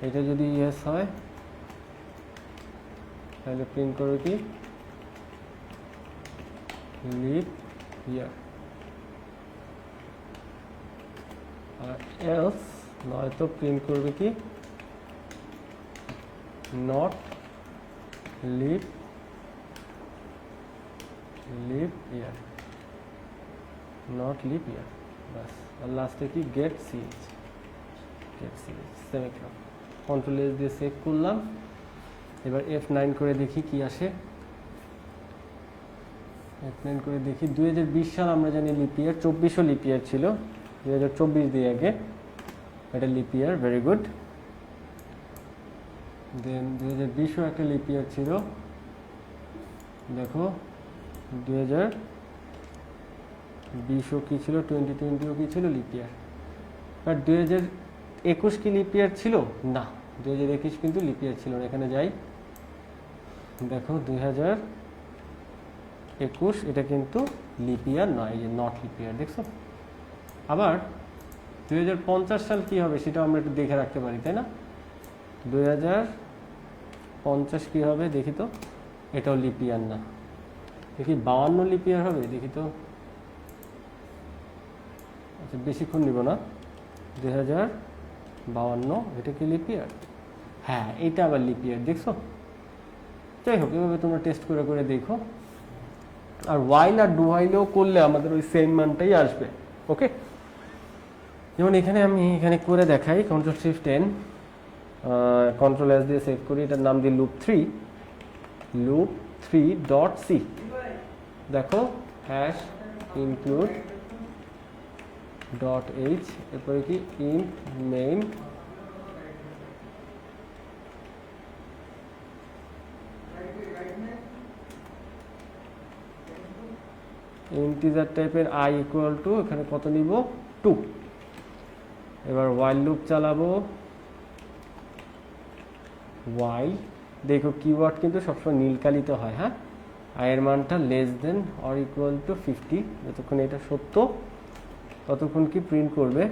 এটা যদি ইয়েস হয় তাহলে প্রিন্ট করবে কি? Leap year. আর এলস, নয়তো প্রিন্ট করবে কি? Not leap year, not leap year. বাস। আর লাস্টে কি? গেট সিএইচ, সেমিকোলন। কন্ট্রোল এস দিয়ে সেভ করলাম। এবার F9 করে দেখি কি আসে। F9 করে দেখি। 2020 সাল আমরা জানি লিপ ইয়ার, 24ও লিপ ইয়ার ছিল, 2024 দিয়ে আগে। এটা লিপ ইয়ার, ভেরি গুড। দেন 2020ও একটা লিপ ইয়ার ছিল, দেখো 2020ও কি ছিল, 2020ও কি ছিল লিপ ইয়ার। বাট 2021 কি লিপ ইয়ার ছিল? না, 2021 কিন্তু লিপ ইয়ার ছিল না। এখানে যাই, দেখো 2021 এটা কিন্তু লিপ ইয়ার নয়, এই যে নট লিপ ইয়ার, দেখছো। আবার 2050 সাল কি হবে সেটাও আমরা একটু দেখে রাখতে পারি, তাই না? 2050 কি হবে দেখি তো, এটাও লিপ ইয়ার না। দেখি 52 লিপ ইয়ার হবে, দেখি তো। আচ্ছা, বেশিক্ষণ নিব না। 2052 এটা কি লিপ ইয়ার? হ্যাঁ, এটা আবার লিপ ইয়ার, দেখছো। যাই হোক, এভাবে তোমরা টেস্ট করে করে দেখো। আর ওয়াইল আর ডু ওয়াইলেও করলে আমাদের ওই সেম মানটাই আসবে। ওকে, যেমন এখানে আমি করে দেখাই, Ctrl+Shift+N, Ctrl+S দিয়ে সেভ করি, এটার নাম দিই loop 3.c। দেখো হ্যাশ include .h, এরপরে কি int main ইন্টিজার টাইপের i ইকুয়াল টু, এখানে কত নিব? 2। এবার while লুপ চালাবো। while, দেখো কিওয়ার্ড কিন্তু সবসময় নীলকালিতে হয়। হ্যাঁ, i এর মানটা less than or equal two 50, যতক্ষণ এটা সত্য ততক্ষণ কি প্রিন্ট করবে।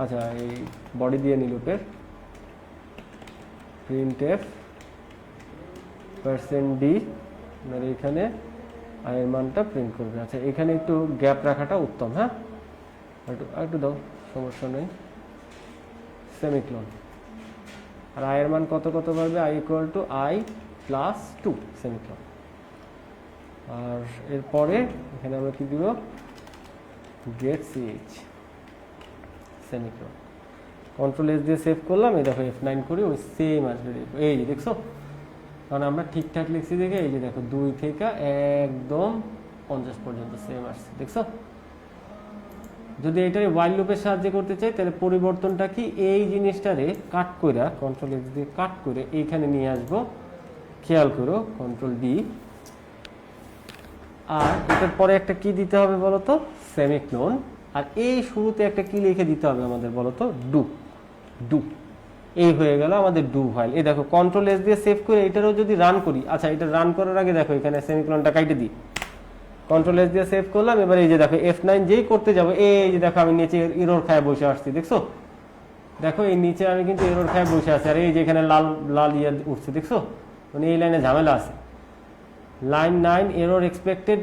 আচ্ছা, এই বডি দিয়ে নি লুপের printf %d, মানে এখানে i এর মানটা প্রিন্ট করবে। আচ্ছা, এখানে একটু গ্যাপ রাখাটা উত্তম। হ্যাঁ, একটু দাও, সমস্যা নেই। সেমিকোলন, আর i এর মান কত পারবে? i equal to i plus 2 semicolon. আর এরপরে এখানে আমরা কি দিব? Gate ch semicolon. Ctrl+S দিয়ে সেভ করলাম, এই দেখো F9 করি, ওই সেম আসবে। এই যে দেখছো, কারণ আমরা ঠিকঠাক লিখছি দেখে, এই যে দেখো 2 থেকে একদম 50 পর্যন্ত সেম আসছে, দেখছো। যদি এটার ওয়াইল লুপের সাহায্যে করতে চাই, তাহলে পরিবর্তনটা কি, এই জিনিসটারে কাট করে, Ctrl+X দিয়ে কাট করে এইখানে নিয়ে আসবো। খেয়াল করো, Ctrl+D, আর এটার পরে একটা কি দিতে হবে বলতো? সেমিকোলন। আর এই শুরুতে একটা কি লিখে দিতে হবে আমাদের বলতো? ডু। এই হয়ে গেল আমাদের ডু ফাইল। এই দেখো, Ctrl+S দিয়ে সেভ করে এটারও যদি রান করি, আচ্ছা এটা রান করার আগে দেখো এখানে সেমিকোলনটা কাটে দিই। Ctrl+S দিয়ে সেভ করলাম, এবার এই যে দেখো F9 যেই করতে যাবো, এই যে দেখো আমি নিচে এরর খায় বসে আসছি, দেখছো। দেখো এই নিচে আমি কিন্তু এরর খায় বসে আছি, আর এই যে এখানে লাল লাল ইয়ে উঠছে, দেখছো। মানে এই লাইনে ঝামেলা আছে। Line 9 error expected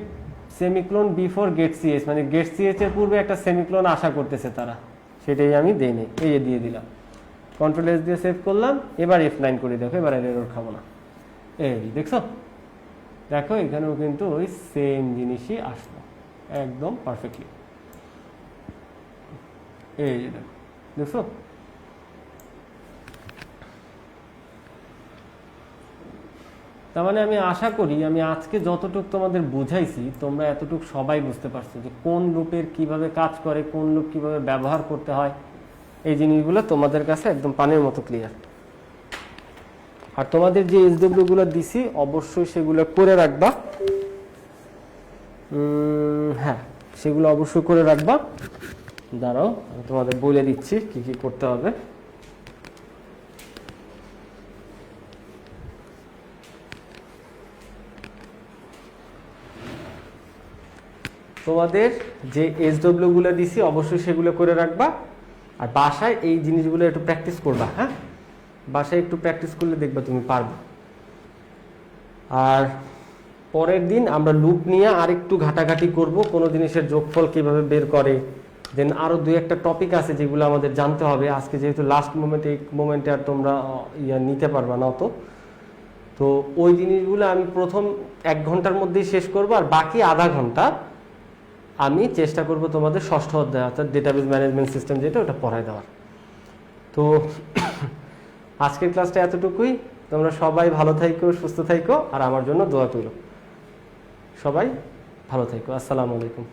semicolon before get ch, মানে গেট ch এর পূর্বে একটা সেমিকোলন আশা করতেছে তারা, সেটাই আমি দেই নাই, এই যে দিয়ে দিলাম। Ctrl+S দিয়ে সেভ করলাম, এবার F9 করে দেখো, এবার এরর খাবো না। এই দেখছো, দেখো এখানেও কিন্তু ওই সেম জিনিসই আসলো, একদম পারফেক্টলি। এই যে দেখো, দেখছো। তার মানে আমি আশা করি আমি আজকে যতটুকু তোমাদের বুঝাইছি, তোমরা এতটুকু সবাই বুঝতে পারছো যে কোন লুপের কিভাবে কাজ করে, কোন লুপ কিভাবে ব্যবহার করতে হয়। এই জিনিসগুলো তোমাদের কাছে একদম পানির মতো ক্লিয়ার। আর তোমাদের যে SW গুলো দিছি অবশ্যই সেগুলো করে রাখবা। হ্যাঁ, সেগুলো অবশ্যই করে রাখবা। দাঁড়াও, আমি তোমাদের বলে দিচ্ছি কি কি করতে হবে। তোমাদের যে SW গুলো দিছি অবশ্যই সেগুলো করে রাখবা। আর বাসায় এই জিনিসগুলো একটু প্র্যাকটিস করবা। হ্যাঁ, বাসায় একটু প্র্যাকটিস করলে দেখবা তুমি পারবে। আর পরের দিন আমরা লুপ নিয়ে আরেকটু ঘাটাঘাটি করব, কোনো জিনিসের যোগফল কিভাবে বের করে। দেন আরো দুই একটা টপিক আছে যেগুলো আমাদের জানতে হবে। আজকে যেহেতু লাস্ট মোমেন্টে, এই মোমেন্টে আর তোমরা নিতে পারবা না অত, তো ওই জিনিসগুলো আমি প্রথম 1 ঘন্টার মধ্যেই শেষ করব, আর বাকি আধা ঘন্টা আমি চেষ্টা করব তোমাদের ষষ্ঠ অধ্যায় অর্থাৎ ডেটাবেস ম্যানেজমেন্ট সিস্টেম যেটা, ওটা পড়ায় দেওয়ার। তো আজকের ক্লাসটা এতটুকুই। তোমরা সবাই ভালো থাইকো, সুস্থ থাইকো, আর আমার জন্য দোয়া করো। সবাই ভালো থাইকো। আসসালামু আলাইকুম।